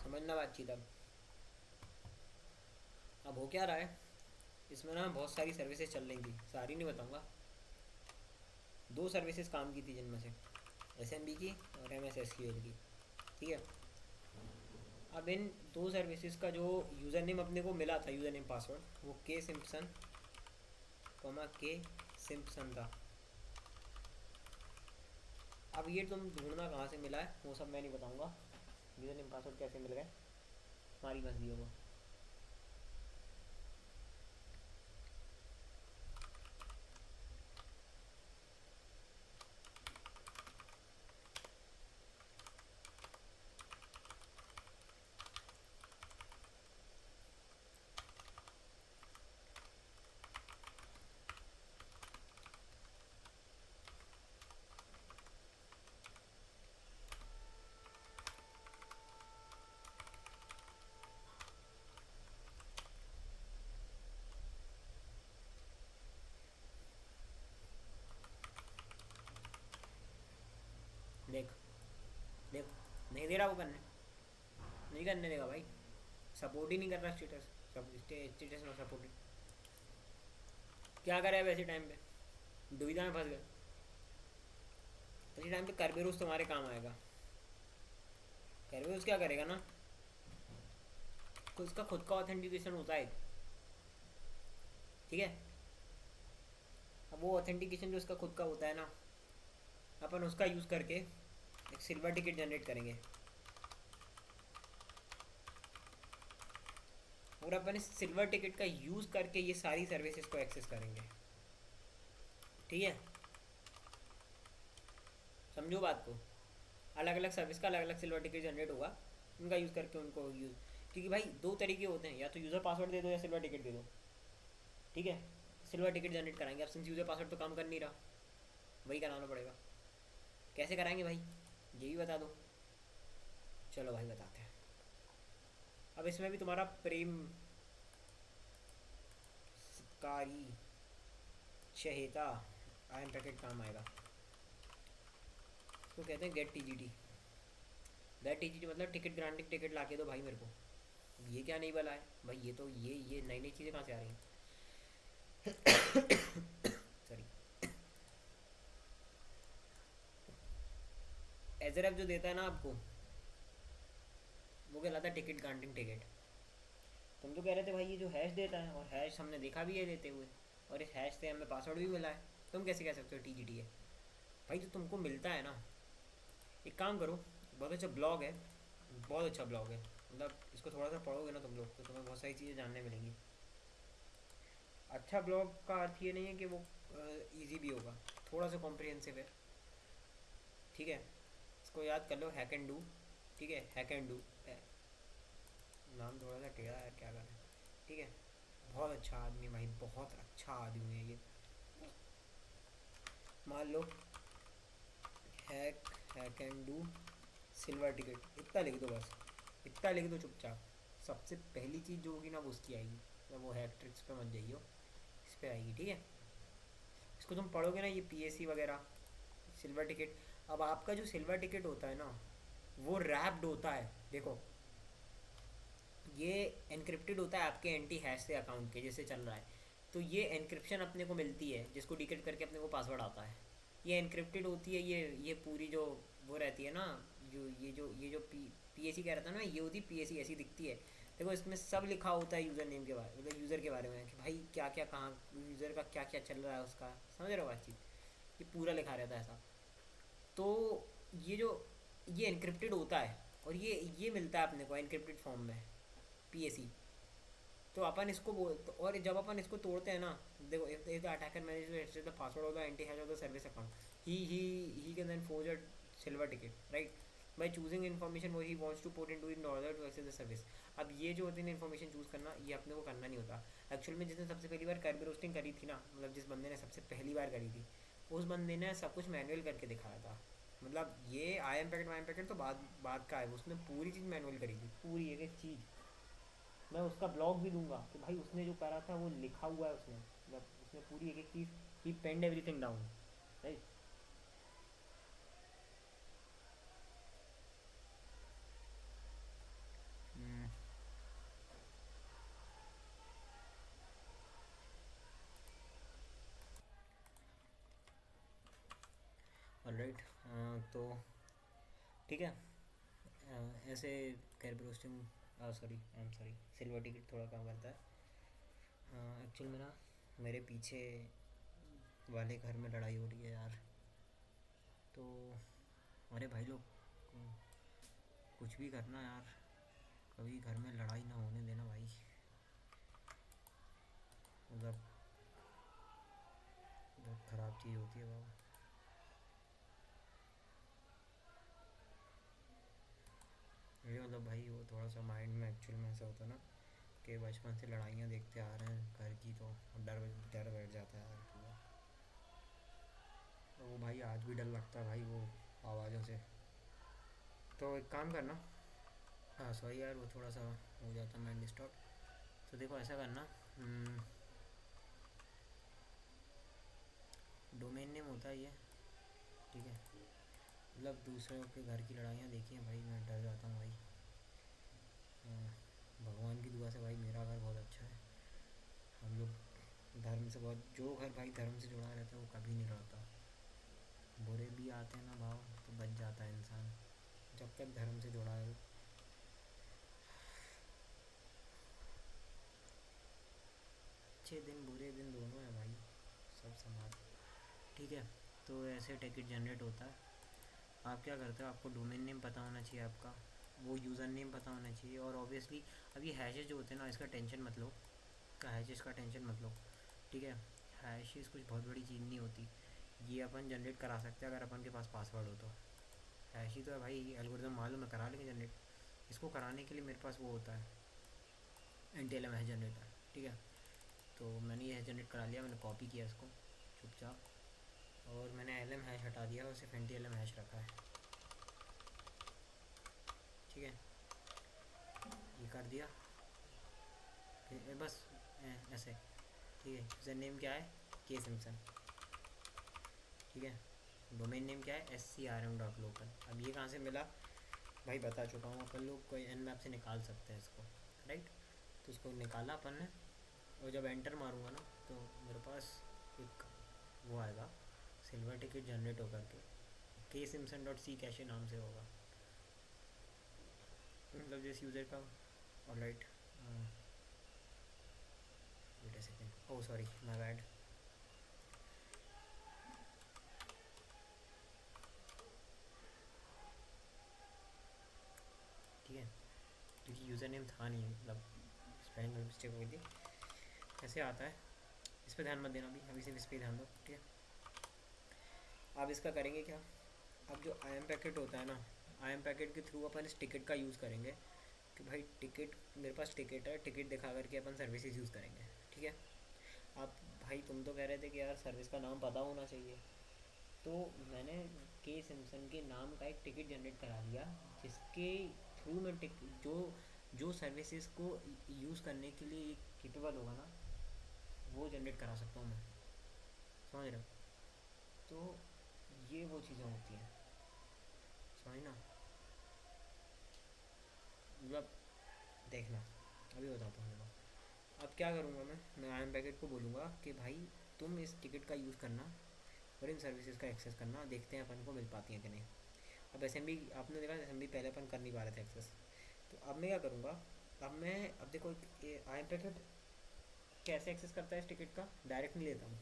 समझना बातचीत। अब हो क्या रहा है, इसमें ना बहुत सारी सर्विसेज चल रही थी, सारी नहीं बताऊँगा। दो सर्विसेज काम की थी जिनमें से एस एम बी की और M S S Q L की, ठीक है। अब इन दो सर्विसेज का जो यूज़र नेम अपने को मिला था, यूज़र नेम पासवर्ड, वो के सिम्पसन के सिम्पसन था। अब ये तुम ढूंढना कहाँ से मिला है वो सब मैं नहीं बताऊँगा, यूज़र नेम पासवर्ड कैसे मिल गए, तुम्हारी मर्जी है वो। देख देख, नहीं दे रहा वो करने, नहीं करने देगा भाई, सपोर्ट ही नहीं कर रहा स्टेटस, सब स्टेटस में सपोर्ट। क्या करे अब ऐसे टाइम पे, दुविधा में फंस गए, ऐसे टाइम पे करबेरोस तुम्हारे काम आएगा। करबेरोस क्या करेगा ना, उसका खुद का ऑथेंटिकेशन होता है, ठीक है। अब वो ऑथेंटिकेशन जो उसका खुद का होता है ना, अपन उसका यूज़ करके एक सिल्वर टिकट जनरेट करेंगे, और अपन इस सिल्वर टिकट का यूज़ करके ये सारी सर्विसेज को एक्सेस करेंगे, ठीक है। समझो बात को, अलग अलग सर्विस का अलग अलग सिल्वर टिकट जनरेट होगा, उनका यूज़ करके उनको यूज़, क्योंकि भाई दो तरीके होते हैं, या तो यूज़र पासवर्ड दे दो या सिल्वर टिकट दे दो, ठीक है। सिल्वर टिकट जनरेट कराएंगे, अब सिंस यूज़र पासवर्ड तो काम कर नहीं रहा, वही कराना पड़ेगा। कैसे कराएंगे भाई, ये भी बता दो। चलो भाई बताते हैं। अब इसमें भी तुम्हारा प्रेम कारी चहेता आई एम पैकेट काम आएगा। तो कहते हैं get T G T, get T G T मतलब टिकट ग्रांटिंग टिकट ला के दो भाई मेरे को। ये क्या नहीं बला है भाई, ये तो ये नई नई चीज़ें कहाँ से आ रही हैं। सॉरी। एजरफ जो देता है ना आपको, वो कहलाता है टिकट ग्रांटिंग टिकट। तुम तो कह रहे थे भाई ये जो हैश देता है, और हैश हमने देखा भी है देते हुए, और इस हैश से हमें पासवर्ड भी मिला है, तुम कैसे कह सकते हो टी जी टी है? भाई जो तुमको मिलता है ना, एक काम करो, बहुत अच्छा ब्लॉग है, बहुत अच्छा ब्लॉग है, मतलब इसको थोड़ा सा पढ़ोगे ना तुम लोग तो तुम्हें बहुत सारी चीज़ें जानने मिलेंगी। अच्छा ब्लॉग का अर्थ ये नहीं है कि वो इजी भी होगा, थोड़ा सा कॉम्प्रिहेंसिव है, ठीक है। इसको याद कर लो, हैक एंड डू। ठीक है, हैक एंड डू। नाम थोड़ा सा टेढ़ा है, क्या करें। ठीक है, बहुत अच्छा आदमी भाई, बहुत अच्छा आदमी है ये। मान लो hack, hack and do silver ticket, इतना लिख दो बस, इतना लिख दो चुपचाप। सबसे पहली चीज़ जो होगी ना वो उसकी आएगी, मतलब वो हैक ट्रिक्स पे मत जाइयो, इस पे आएगी। ठीक है, इसको तुम पढ़ोगे ना, ये पीएससी वगैरह, सिल्वर टिकट। अब आपका जो सिल्वर टिकट होता है ना, वो रैप्ड होता है। देखो, ये एनक्रिप्टेड होता है आपके एंटी हैश से अकाउंट के, जैसे चल रहा है। तो ये एनक्रिप्शन अपने को मिलती है, जिसको डिकेट करके अपने को पासवर्ड आता है। ये एनक्रिप्टेड होती है, ये पूरी जो वो रहती है ना, जो पीएसी कह रहा था ना, ये होती पीएसी, ऐसी दिखती है। देखो, इसमें सब लिखा होता है यूज़र नेम के बारे, मतलब यूज़र के बारे में, कि भाई क्या क्या कहाँ यूज़र का क्या क्या चल रहा है उसका, समझ रहे हो बातचीत। ये पूरा लिखा रहता है ऐसा। तो ये जो ये एनक्रिप्टेड होता है, और ये मिलता है अपने को एनक्रिप्टेड फॉर्म में, पीएसी। तो अपन इसको बोल तो, और जब अपन इसको तोड़ते हैं ना, देखो, if the attacker manage the password of the anti hash of the service account, he can then forge a silver ticket, right, by choosing information वो he wants to put into in order to access the service. अब ये जो होती है इन्फॉर्मेशन चूज़ करना, ये अपने को करना नहीं होता। एक्चुअल में जिसने सबसे पहली बार कर्ब रोस्टिंग करी थी ना, मतलब जिस बंदे ने सबसे पहली बार करी थी, उस बंदे ने सब कुछ मैनुअल करके दिखाया था। मतलब ये I M packet Y M packet तो बाद का है, उसने पूरी चीज़ मैनुअल करी थी, पूरी एक एक चीज़। मैं उसका ब्लॉग भी दूंगा कि भाई उसने जो करा था वो लिखा हुआ है उसने, मतलब उसने पूरी एक एक चीज़, ही पेंड एवरीथिंग डाउन, राइट। ऑलराइट, तो ठीक है। ऐसे carob roasting, sorry, I am sorry, silver ticket थोड़ा काम करता है। एक्चुअल में ना, मेरे पीछे वाले घर में लड़ाई हो रही है यार। तो अरे भाई लोग, कुछ भी करना यार, कभी घर में लड़ाई ना होने देना भाई, मतलब बहुत ख़राब चीज़ होती है बाबा। ये मतलब भाई वो थोड़ा सा माइंड में एक्चुअल में ऐसा होता है ना, कि बचपन से लड़ाइयाँ देखते आ रहे हैं घर की, तो डर डर बैठ जाता है यार पूरा। तो वो भाई आज भी डर लगता है भाई वो आवाज़ों से। तो एक काम करना, हाँ सॉरी यार, वो थोड़ा सा हो जाता है माइंड डिस्टर्ब। तो देखो ऐसा करना, डोमेन नेम होता है ये, ठीक है। मतलब दूसरों के घर की लड़ाइयाँ देखी हैं भाई, मैं डर जाता हूँ भाई। भगवान की दुआ से भाई मेरा घर बहुत अच्छा है, हम लोग धर्म से बहुत, जो घर भाई धर्म से जुड़ा रहता है वो कभी नहीं लड़ता। बुरे भी आते हैं ना भाव, तो बच जाता है इंसान, जब तक धर्म से जुड़ा है। अच्छे दिन बुरे दिन दोनों हैं भाई, सब संभाल। ठीक है, तो ऐसे टिकट जनरेट होता है। आप क्या करते हो, आपको डोमेन नेम पता होना चाहिए आपका, वो यूज़र नेम पता होना चाहिए, और ऑब्वियसली अब ये हैशेज जो होते हैं ना, इसका टेंशन मत लो, का हैशेज का टेंशन मत लो। ठीक है, हैशेज कुछ बहुत बड़ी चीज़ नहीं होती, ये अपन जनरेट करा सकते हैं अगर अपन के पास पासवर्ड हो तो। हैश ही तो है भाई, एल्गोरिथम मालूम है, करा लेंगे जनरेट। इसको कराने के लिए मेरे पास वो होता है, N T L M hash generator. ठीक है, तो मैंने ये हैश जनरेट करा लिया, मैंने कॉपी किया इसको चुपचाप, और मैंने एल एम हैश हटा दिया और सिर्फ एंटी एल एम हैश रखा है। ठीक है, ये कर दिया, फिर बस ऐसे। ठीक है, यूज़र नेम क्या है, के सिम्सन। ठीक है, डोमेन नेम क्या है, SCRM.local। अब ये कहाँ से मिला भाई, बता चुका हूँ, अपन लोग कोई एन मैप से निकाल सकते हैं इसको, राइट। तो इसको निकाला अपन ने, और जब एंटर मारूंगा ना, तो मेरे पास एक वो आएगा, सिल्वर टिकट जनरेट होकर के सिम्सन डॉट सी कैशे नाम से होगा, मतलब जिस यूज़र का। Alright, wait a second, oh sorry my bad. ठीक है, क्योंकि यूज़र नेम था नहीं, मतलब स्पेलिंग में मिस्टेक हो गई थी। कैसे आता है, इस पर ध्यान मत देना अभी, अभी सिर्फ इस पर ध्यान दो। ठीक है, आप इसका करेंगे क्या, अब जो आई एम पैकेट होता है ना, आई एम पैकेट के थ्रू अपन इस टिकट का यूज़ करेंगे कि भाई टिकट, मेरे पास टिकट है, टिकट दिखा करके अपन सर्विसेज यूज़ करेंगे। ठीक है। अब भाई तुम तो कह रहे थे कि यार सर्विस का नाम पता होना चाहिए, तो मैंने के सिम्पसन के नाम का एक टिकट जनरेट करा लिया, जिसके थ्रू मैं जो जो सर्विसेज को यूज़ करने के लिए केपेबल होगा ना, वो जनरेट करा सकता हूँ मैं। समझ रहे हो? तो ये वो चीज़ें होती हैं, समझ ना। मतलब देखना, अभी बताता हूँ देखो। अब क्या करूँगा मैं आई एम पैकेट को बोलूँगा कि भाई तुम इस टिकट का यूज़ करना और इन सर्विसेज का एक्सेस करना, देखते हैं अपन को मिल पाती हैं कि नहीं। अब एस आपने देखा, एस पहले अपन कर नहीं पा रहे थे एक्सेस, तो अब मैं क्या करूँगा। अब देखो, आई एम पैकेट कैसे एक्सेस करता है इस टिकट का, डायरेक्ट नहीं लेता हूँ,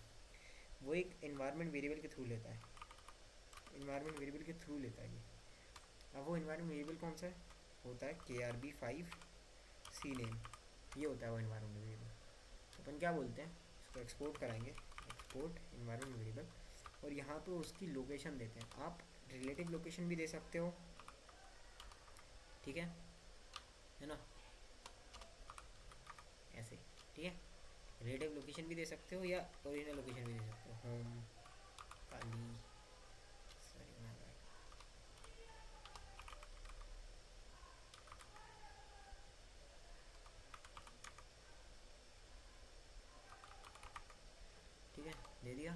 वो एक इन्वायरमेंट वेरिएबल के थ्रू लेता है, इन्वायरमेंट वेरिएबल के थ्रू लेता है ये। अब वो इन्वायरमेंट वेरिएबल कौन सा है, होता है KRB5 सी नेम, ये होता है वो इन्वायरमेंट वेरिएबल। तो अपन क्या बोलते हैं, इसको एक्सपोर्ट कराएंगे, एक्सपोर्ट इन्वायरमेंट वेरिएबल, और यहाँ पे उसकी लोकेशन देते हैं। आप रिलेटिव लोकेशन भी दे सकते हो, ठीक है ना, ऐसे। ठीक है, रिलेटिव लोकेशन भी दे सकते हो या ओरिजिनल लोकेशन भी दे सकते हो, home Kali, sorry my bad. ठीक है, दे दिया।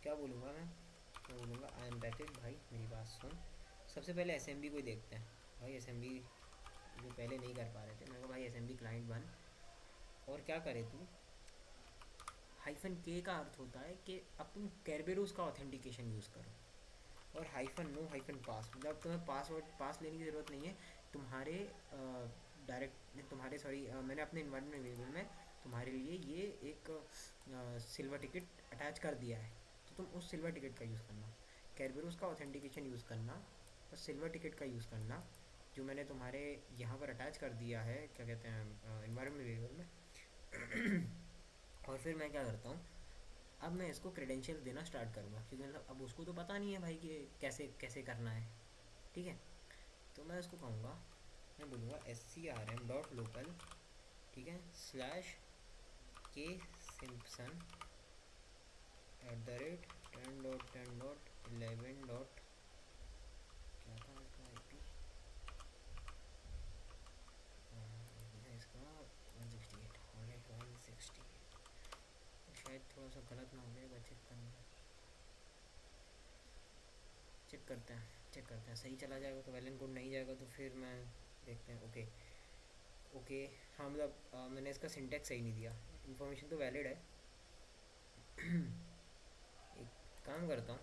क्या बोलूँगा मैं बोलूँगा आई एम पैकेज, भाई मेरी बात सुन। सबसे पहले एस को ही देखते हैं। भाई एस जो पहले नहीं कर पा रहे थे, मैं कहा भाई एस क्लाइंट बन, और क्या करे तू, -k का अर्थ होता है कि अब तुम कैरबेरोस का ऑथेंटिकेशन यूज़ करो, और -no -pass, मतलब तुम्हें पासवर्ड पास लेने की ज़रूरत नहीं है। तुम्हारे डायरेक्ट तुम्हारे सॉरी मैंने अपने इन्वायरमेंट वेरिएबल में तुम्हारे लिए ये एक सिल्वर टिकट अटैच कर दिया है, तो तुम उस सिल्वर टिकट का यूज़ करना, कैरबेरोस का ऑथेंटिकेशन यूज़ करना, और सिल्वर टिकट का यूज़ करना, जो मैंने तुम्हारे यहाँ पर अटैच कर दिया है, क्या कहते हैं, इन्वायरमेंट वेरिएबल में। और फिर मैं क्या करता हूँ, अब मैं इसको क्रेडेंशियल देना स्टार्ट करूँगा, क्योंकि मतलब अब उसको तो पता नहीं है भाई कि कैसे कैसे करना है। ठीक है, तो मैं उसको कहूँगा, मैं बोलूँगा scrm.local, ठीक है, /k simpson@10.10.11. क्या था इसका IP, इसका 168, 168, शायद थोड़ा सा गलत ना हो जाएगा, चेक करते हैं सही चला जाएगा तो वैलेंट कोड, नहीं जाएगा तो फिर मैं देखते हैं। ओके ओके, हाँ मतलब मैंने इसका सिंटेक्स सही नहीं दिया, इन्फॉर्मेशन तो वैलिड है। एक काम करता हूँ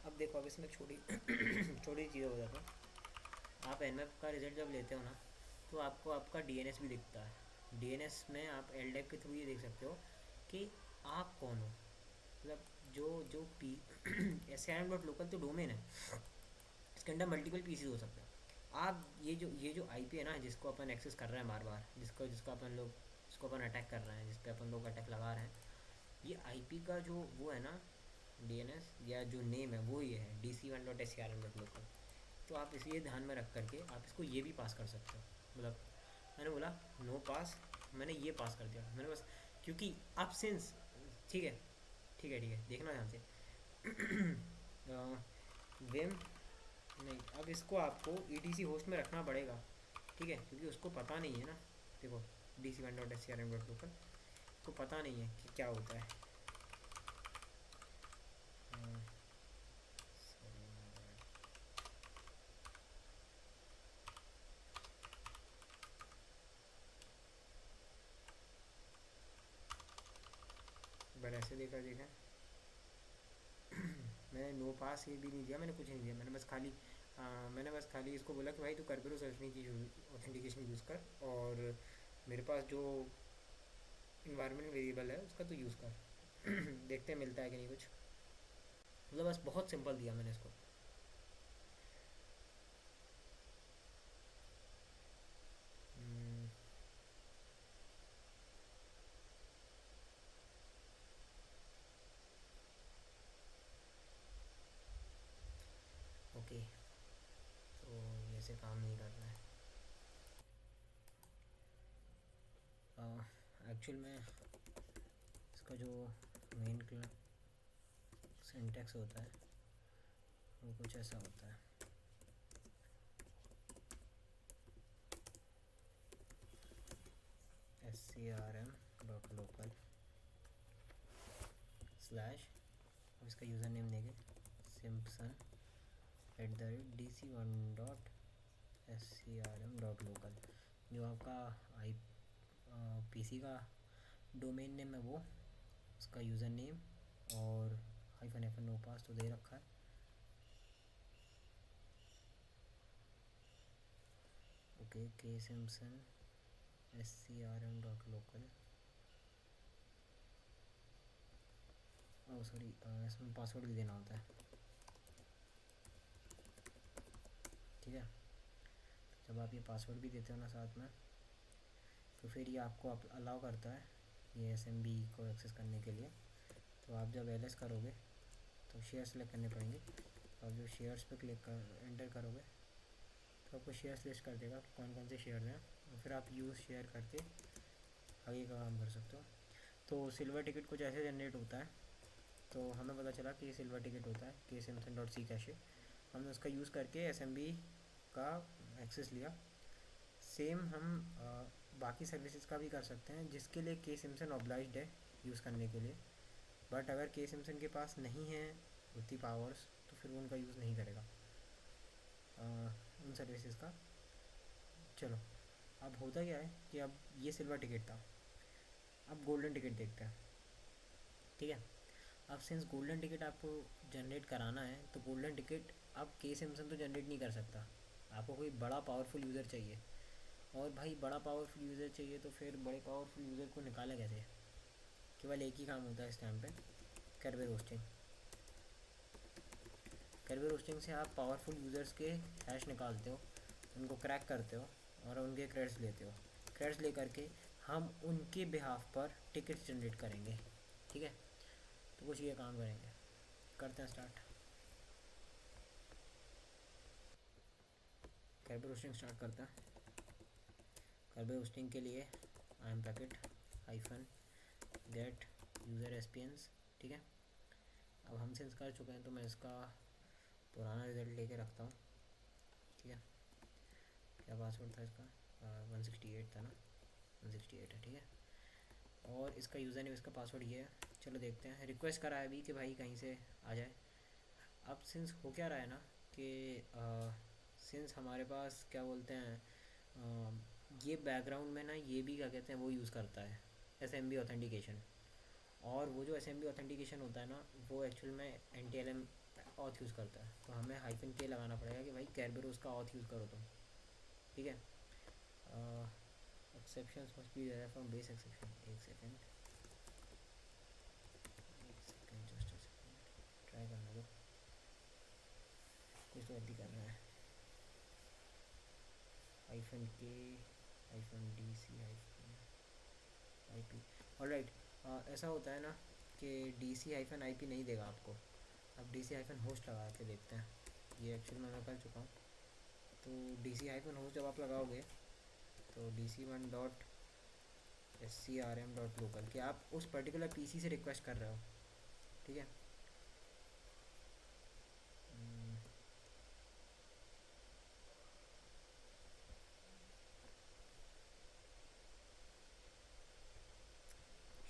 अब देखो, अब इसमें छोटी छोटी चीज़ें हो जाता है। आप एनएफ का रिजल्ट जब लेते हो ना, तो आपको आपका डीएनएस भी दिखता है। डीएनएस में आप एलडेप के थ्रू ये देख सकते हो कि आप कौन हो, मतलब जो जो पी SRM.local तो डोमेन है, इसके अंदर मल्टीपल पीसीज हो सकते हैं। आप ये जो आईपी है ना, जिसको अपन एक्सेस कर रहे हैं बार बार, जिसको अपन अटैक कर रहे हैं, जिस पे अपन लोग अटैक लगा रहे हैं, ये आईपी का जो वो है ना, डीएनएस या जो नेम है वो ये है DC1.SRM.local। तो आप इसे ध्यान में रख करके आप इसको ये भी पास कर सकते हो। मतलब मैंने बोला नो पास, मैंने ये पास कर दिया, मैंने बस, क्योंकि आप सिंस, ठीक है देखना ध्यान से। विम नहीं, अब इसको आपको ETC होस्ट में रखना पड़ेगा, ठीक है, क्योंकि उसको पता नहीं है ना। देखो DC1.SRM.local को पता नहीं है कि क्या होता है। बट ऐसे देखा मैंने नो पास ये भी नहीं दिया, मैंने कुछ नहीं दिया, मैंने बस खाली इसको बोला कि भाई तू करबेरो सर्चनी की ऑथेंटिकेशन यूज़ कर, और मेरे पास जो इन्वायरमेंट वेरिएबल है उसका तो यूज़ कर। देखते हैं मिलता है कि नहीं कुछ। मतलब बस बहुत सिंपल दिया मैंने इसको। हम्म, काम नहीं कर रहा है। एक्चुअल में इसका जो मेन सिंटेक्स होता है वो कुछ ऐसा होता है। scrm.local स्लैश, अब इसका यूज़र नेम देंगे सिम्पसन @dc1.scrm.local। जो आपका आई पीसी का डोमेन नेम है वो, उसका यूज़र नेम और हाइफन हाइफन नो पास तो दे रखा है। ओके, के सिम्पसन scrm.local। ओह सॉरी, इसमें पासवर्ड भी देना होता है, ठीक है। जब आप ये पासवर्ड भी देते हो ना साथ में, तो फिर ये आपको अलाउ करता है ये SMB को एक्सेस करने के लिए। तो आप जब LS करोगे तो शेयर सेलेक्ट करने पड़ेंगे। तो आप जो शेयर्स पे क्लिक कर एंटर करोगे तो आपको शेयर्स लिस्ट कर देगा कि कौन कौन से शेयर हैं, और फिर आप यूज़ शेयर करके आगे का काम कर सकते हो। तो सिल्वर टिकट कुछ ऐसे जनरेट होता है। तो हमें पता चला कि ये सिल्वर टिकट होता है ksimson.c कैशे। हमने उसका यूज़ करके SMB का एक्सेस लिया। सेम हम बाकी सर्विसेज का भी कर सकते हैं, जिसके लिए के सिम्पसन ऑब्लाइज्ड है यूज़ करने के लिए। बट अगर के सिम्पसन के पास नहीं है उतनी पावर्स, तो फिर वो उनका यूज़ नहीं करेगा उन सर्विसेज का। चलो, अब होता क्या है कि अब ये सिल्वर टिकट था, अब गोल्डन टिकट देखते हैं, ठीक है। अब सिंस गोल्डन टिकट आपको जनरेट कराना है, तो गोल्डन टिकट अब के सिम्पसन तो जनरेट नहीं कर सकता, आपको कोई बड़ा पावरफुल यूज़र चाहिए। और भाई बड़ा पावरफुल यूज़र चाहिए तो फिर बड़े पावरफुल यूज़र को निकाले कैसे? केवल एक ही काम होता है इस टाइम पे, कर्वे रोस्टिंग। कर्वे रोस्टिंग से आप पावरफुल यूज़र्स के हैश निकालते हो, उनको क्रैक करते हो और उनके क्रेडिट्स लेते हो। क्रेडिट्स ले करके हम उनके बिहाफ पर टिकट्स जनरेट करेंगे, ठीक है। तो कुछ ये काम करेंगे, करते हैं स्टार्ट। कर्वे रोस्टिंग स्टार्ट करते हैं। कर्वे रोस्टिंग के लिए IAM packet hyphen gate user SPNs, ठीक है। अब हम सेंस कर चुके हैं तो मैं इसका पुराना रिज़ल्ट लेके रखता हूँ, ठीक है। क्या पासवर्ड था इसका? 168 था ना, 168 है, ठीक है। और इसका यूज़र नेम, इसका पासवर्ड ये है। चलो देखते हैं, रिक्वेस्ट करा है अभी कि भाई कहीं से आ जाए। अब सिंस हो क्या रहा है ना कि सिंस हमारे पास क्या बोलते हैं, ये बैकग्राउंड में ना ये भी क्या कहते हैं वो यूज़ करता है SMB ऑथेंटिकेशन। और वो जो SMB ऑथेंटिकेशन होता है ना, वो एक्चुअल में NTLM ऑथ यूज़ करता है। तो हमें -K लगाना पड़ेगा कि भाई कैरबेरोस का ऑथ यूज़ करो तुम, ठीक है। Exceptions must be there from base exception. एक second just a second, try करने दो, कुछ तो गलती कर रहा है। -K -DC -IP। ऑलराइट, ऐसा होता है ना कि DC -IP नहीं देगा आपको। अब DC होस्ट लगा के देखते हैं, ये एक्चुअल में मैं कर चुका हूँ। तो DC होस्ट जब आप लगाओगे तो dc1.scrm.local कि आप उस पर्टिकुलर PC से रिक्वेस्ट कर रहे हो, ठीक है।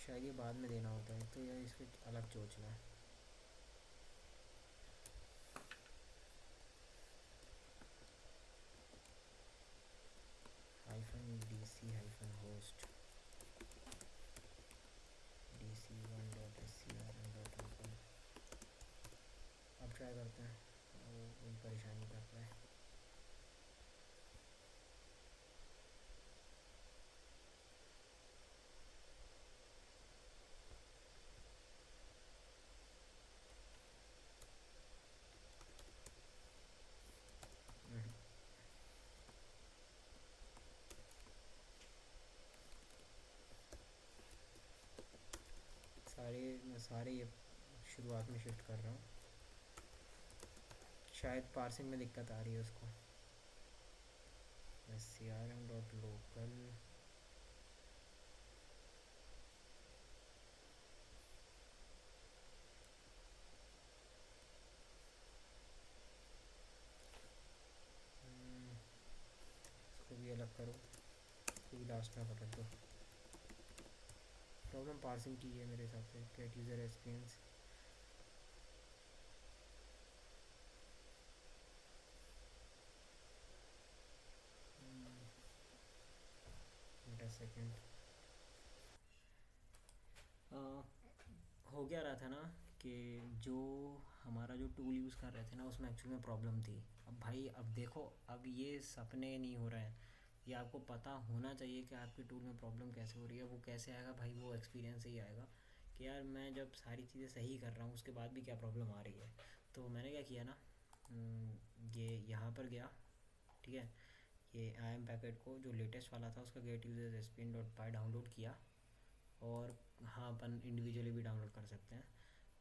शायद ये बाद में देना होता है, तो ये इसको अलग सोचना है। -DC-host dc1.scrm.local। अब ट्राई करते हैं, वो कोई परेशानी कर रहा है। मैं सारे ये शुरुआत में शिफ्ट कर रहा हूँ, शायद पार्सिंग में दिक्कत आ रही है उसको। crm डॉट लोकल इसको भी अलग करो, इसको भी लास्ट में पकड़ दो। प्रॉब्लम पार्सिंग की है मेरे हिसाब से, get user experience. Wait a second. हो क्या रहा था ना कि जो हमारा जो टूल यूज़ कर रहे थे ना उसमें एक्चुअली में प्रॉब्लम थी। अब भाई अब देखो, अब ये सपने नहीं हो रहे हैं, ये आपको पता होना चाहिए कि आपके टूल में प्रॉब्लम कैसे हो रही है। वो कैसे आएगा भाई, वो एक्सपीरियंस से ही आएगा कि यार मैं जब सारी चीज़ें सही कर रहा हूँ उसके बाद भी क्या प्रॉब्लम आ रही है। तो मैंने क्या किया ना, ये यहाँ पर गया, ठीक है, ये आई एम पैकेट को जो लेटेस्ट वाला था उसका गेट यूजर स्पिन डॉट पाई डाउनलोड किया। और हाँ, अपन इंडिविजुअली भी डाउनलोड कर सकते हैं।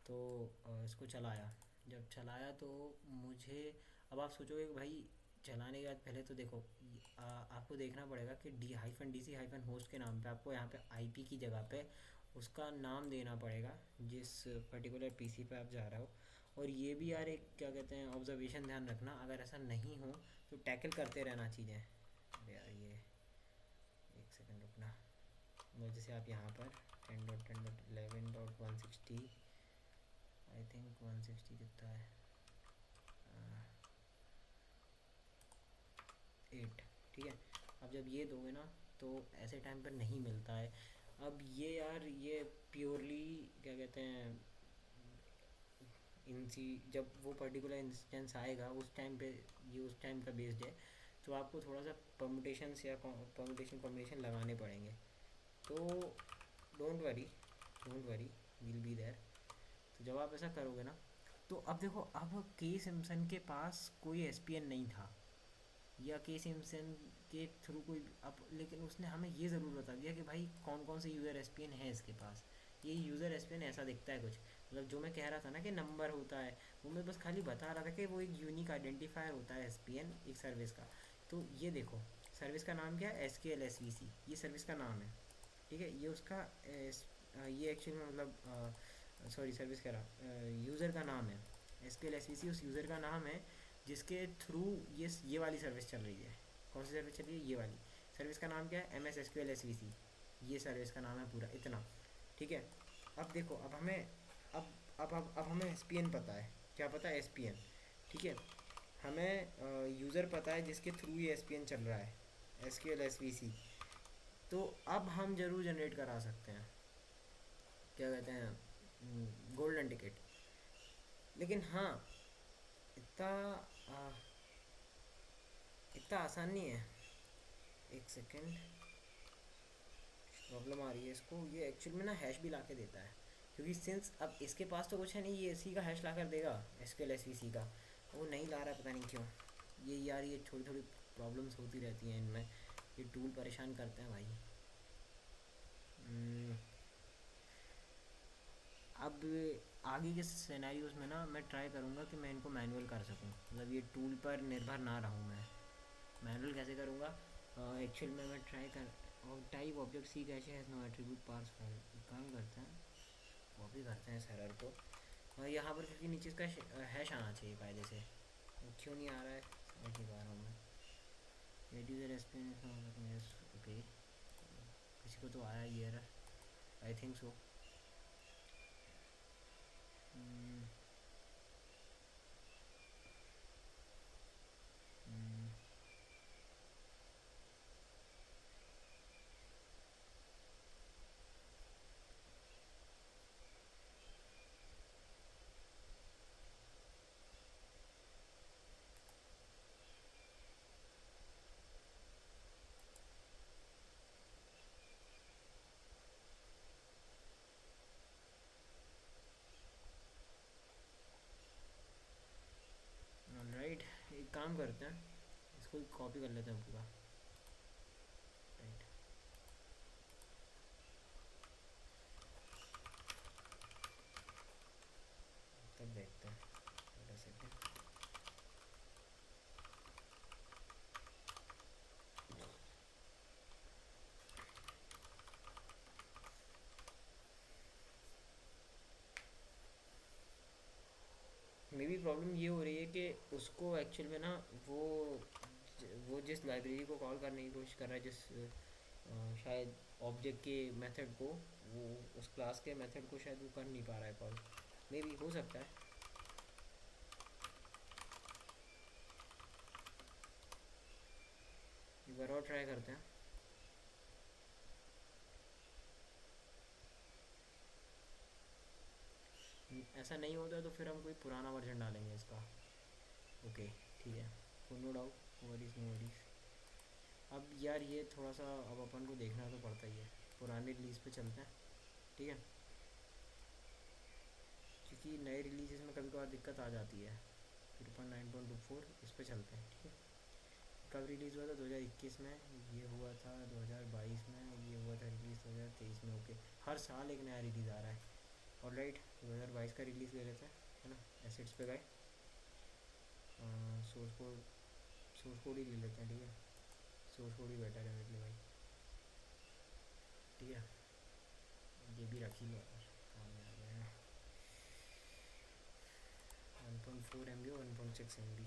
तो इसको चलाया, जब चलाया तो मुझे, अब आप सोचोगे कि भाई चलाने के बाद पहले तो देखो, आपको देखना पड़ेगा कि डी-सी-होस्ट के नाम पे आपको यहाँ पे आईपी की जगह पे उसका नाम देना पड़ेगा जिस पर्टिकुलर पीसी पे आप जा रहे हो। और ये भी यार एक क्या कहते हैं ऑब्जर्वेशन ध्यान रखना, अगर ऐसा नहीं हो तो टैकल करते रहना चीज़ें। अरे यार ये, एक सेकंड रुकना। जैसे आप यहाँ पर 10.10.11.160, आई थिंक 160 कितना है, 8, ठीक है। अब जब ये दोगे ना तो ऐसे टाइम पर नहीं मिलता है। अब ये यार ये प्योरली क्या कहते हैं, इंसी जब वो पर्टिकुलर इंस्टेंस आएगा उस टाइम पे, ये उस टाइम का बेस्ड है। तो आपको थोड़ा सा परमुटेशन या परमुटेशन कॉम्बिनेशन लगाने पड़ेंगे। तो don't worry, don't worry, will be there. तो जब आप ऐसा करोगे ना, तो अब देखो, अब के सिम्पसन के पास कोई एसपीएन नहीं था या के सिम्पसन के थ्रू कोई, अब लेकिन उसने हमें ये ज़रूर बता दिया कि भाई कौन कौन से यूज़र एसपीएन है इसके पास। ये यूज़र एसपीएन ऐसा दिखता है कुछ, मतलब जो मैं कह रहा था ना कि नंबर होता है, वो मैं बस खाली बता रहा था कि वो एक यूनिक आइडेंटिफायर होता है एसपीएन एक सर्विस का। तो ये देखो, सर्विस का नाम क्या है, SQL SVC, ये सर्विस का नाम है, ठीक है। ये उसका ये एक्चुअली में मतलब सॉरी सर्विस कह रहा, यूज़र का नाम है। SQL SVC उस यूज़र का नाम है जिसके थ्रू ये वाली सर्विस चल रही है। कौन सी सर्विस चल रही है, ये वाली सर्विस का नाम क्या है, MS SQL SVC, ये सर्विस का नाम है पूरा इतना, ठीक है। अब देखो, अब हमें अब हमें एसपीएन पता है, क्या पता है, एसपीएन, ठीक है। हमें यूज़र पता है जिसके थ्रू ये एसपीएन चल रहा है, SQL SVC। तो अब हम जरूर जनरेट करा सकते हैं, क्या कहते हैं, गोल्डन टिकट। लेकिन हाँ, इतना आ, इतना आसान नहीं है। एक सेकेंड, प्रॉब्लम आ रही है इसको, ये एक्चुअल में ना हैश भी ला के देता है, क्योंकि सिंस अब इसके पास तो कुछ है नहीं, ये इसी का हैश ला कर देगा SQL SVC का, वो नहीं ला रहा, पता नहीं क्यों। ये यार ये थोड़ी थोड़ी प्रॉब्लम्स होती रहती हैं इनमें, ये टूल परेशान करते हैं भाई। अब आगे के सिनेरियोज में ना मैं ट्राई करूँगा कि मैं इनको मैनुअल कर सकूँ, मतलब ये टूल पर निर्भर ना रहूँ मैं। मैनुअल कैसे करूँगा, एक्चुअल में मैं ट्राई कर, और टाइप ऑब्जेक्ट सी कैसे है, नो एट्रीब्यूट पार्स फाइल, काम करते हैं, कॉपी करते हैं इस एरर को। और यहाँ पर क्योंकि नीचे इसका हैश आना चाहिए कायदे से, क्यों नहीं आ रहा है समझ नहीं पा रहा हूँ मैं। यूजर एक्सपीरियंस, ओके, किसी को तो आया ये error, I think so. Right, एक काम करते हैं, इसको कॉपी कर लेते हैं पूरा, राइट। तब देखते हैं, थोड़ा सेकेंड। मे भी प्रॉब्लम ये हो रही है कि उसको एक्चुअल में ना वो वो जिस लाइब्रेरी को कॉल करने की कोशिश कर रहा है, जिस शायद ऑब्जेक्ट के मेथड को, वो उस क्लास के मेथड को शायद वो कर नहीं पा रहा है कॉल। मे भी हो सकता है। एक बार और ट्राई करते हैं। ऐसा नहीं होता तो फिर हम कोई पुराना वर्जन डालेंगे इसका। ओके, ठीक है, no doubt, no worries no worries. अब यार ये थोड़ा सा अब अपन को देखना तो पड़ता ही है, पुरानी रिलीज़ पे चलते हैं, ठीक है, क्योंकि नए रिलीज़ में कभी कभार दिक्कत आ जाती है। 3.9.24 इस पे चलते हैं, ठीक है। कब रिलीज़ हुआ था? 2021 में। ये हुआ था 2022 में। ये हुआ था रिलीज़ 2023 में। ओके, हर साल एक नया रिलीज़ आ रहा है। और राइट, 2022 का रिलीज़ ले लेते हैं, है ना। एसेट्स पे गए, सोर्स कोड, सोर्स कोड ही ले लेते हैं, ठीक है। सोर्स कोड ही बेटर है मेरे लिए भाई, ठीक है। ये भी रख ही लो यार, काम में आ गया है। 1.4 MB, 1.6 MB।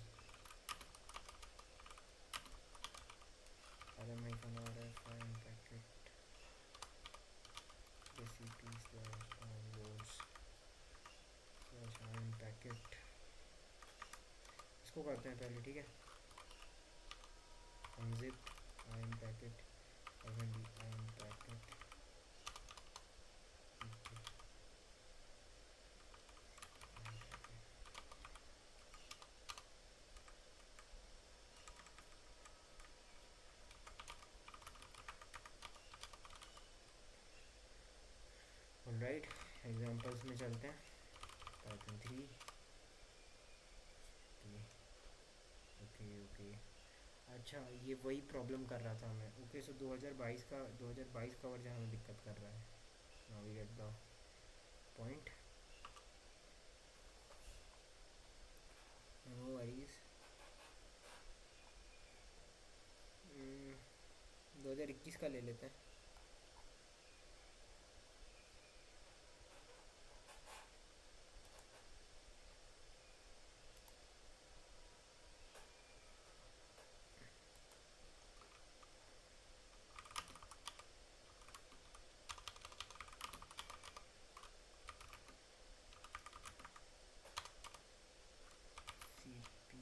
RMI packet recipe slash downloads slash packet. इसको करते हैं पहले, ठीक है। Unzip packet, packet. Alright, examples में चलते हैं। पाइथन 3। Okay okay. अच्छा, ये वही प्रॉब्लम कर रहा था मैं। ओके, सो 2022 का वर्जन हमें दिक्कत कर रहा है। Now we get the point. No worries. 2021 का ले लेते हैं। CP,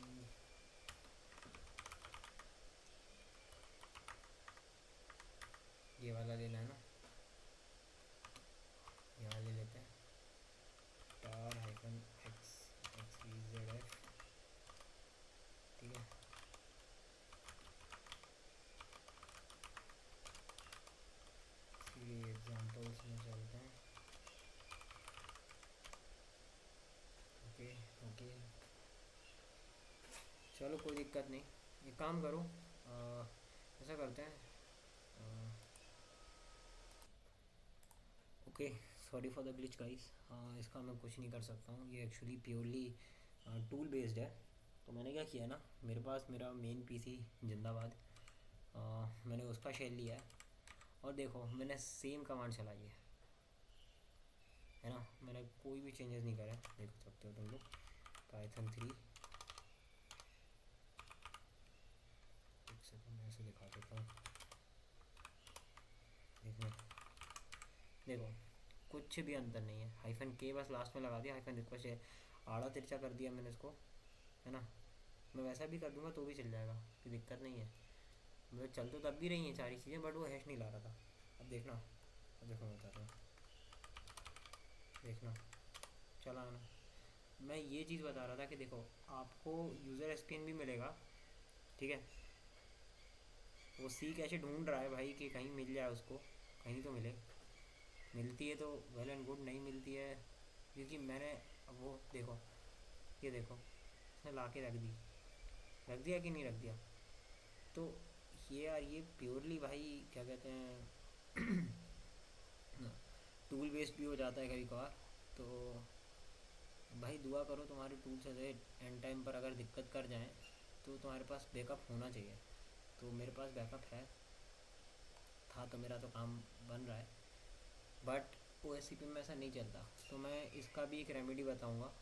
ये वाला लेना है ना, ये वाला ले लेते हैं। tar हाइफन XVZF, ठीक है। इसलिए एग्जांपल्स में चलते हैं। ओके ओके, चलो कोई दिक्कत नहीं। एक काम करो, ऐसा करते हैं। Okay, sorry for the glitch guys. इसका मैं कुछ नहीं कर सकता हूँ, ये एक्चुअली प्योरली टूल बेस्ड है। तो मैंने क्या किया ना, मेरे पास मेरा मेन पीसी जिंदाबाद, मैंने उसका शेल लिया है। और देखो, मैंने सेम कमांड चलाई है ना। मैंने कोई भी चेंजेस नहीं करे, देख सकते हो तुम लोग। पाइथन 3, एक सेकंड मैं ऐसे दिखा देता हूँ। देखो देखो, कुछ भी अंतर नहीं है। हाइफन के बस लास्ट में लगा दिया, हाइफन रिक्वेस्ट है, आड़ा तिरछा कर दिया मैंने इसको, है ना। मैं वैसा भी कर दूंगा तो भी चल जाएगा, कोई दिक्कत नहीं है। मतलब चल तो तब भी रही हैं सारी चीज़ें, बट वो हैश नहीं ला रहा था। अब देखना, अब देखो मैं बता रहा हूँ, देखना चला ना। मैं ये चीज़ बता रहा था कि देखो, आपको यूज़र एसपीएन भी मिलेगा, ठीक है। वो सी कैसे ढूंढ रहा है भाई कि कहीं मिल जाए उसको, कहीं तो मिले। मिलती है तो वेल एंड गुड, नहीं मिलती है, क्योंकि मैंने, अब वो देखो, ये देखो, इसने ला के रख दिया कि नहीं रख दिया। तो ये यार, ये प्योरली भाई क्या कहते हैं, टूल बेस्ड भी हो जाता है कभी कभार। तो भाई दुआ करो तुम्हारे टूल से एंड टाइम पर अगर दिक्कत कर जाए तो तुम्हारे पास बैकअप होना चाहिए। तो मेरे पास बैकअप है, था तो मेरा तो काम बन रहा है। But O S C P में ऐसा नहीं चलता, तो मैं इसका भी एक रेमेडी बताऊंगा।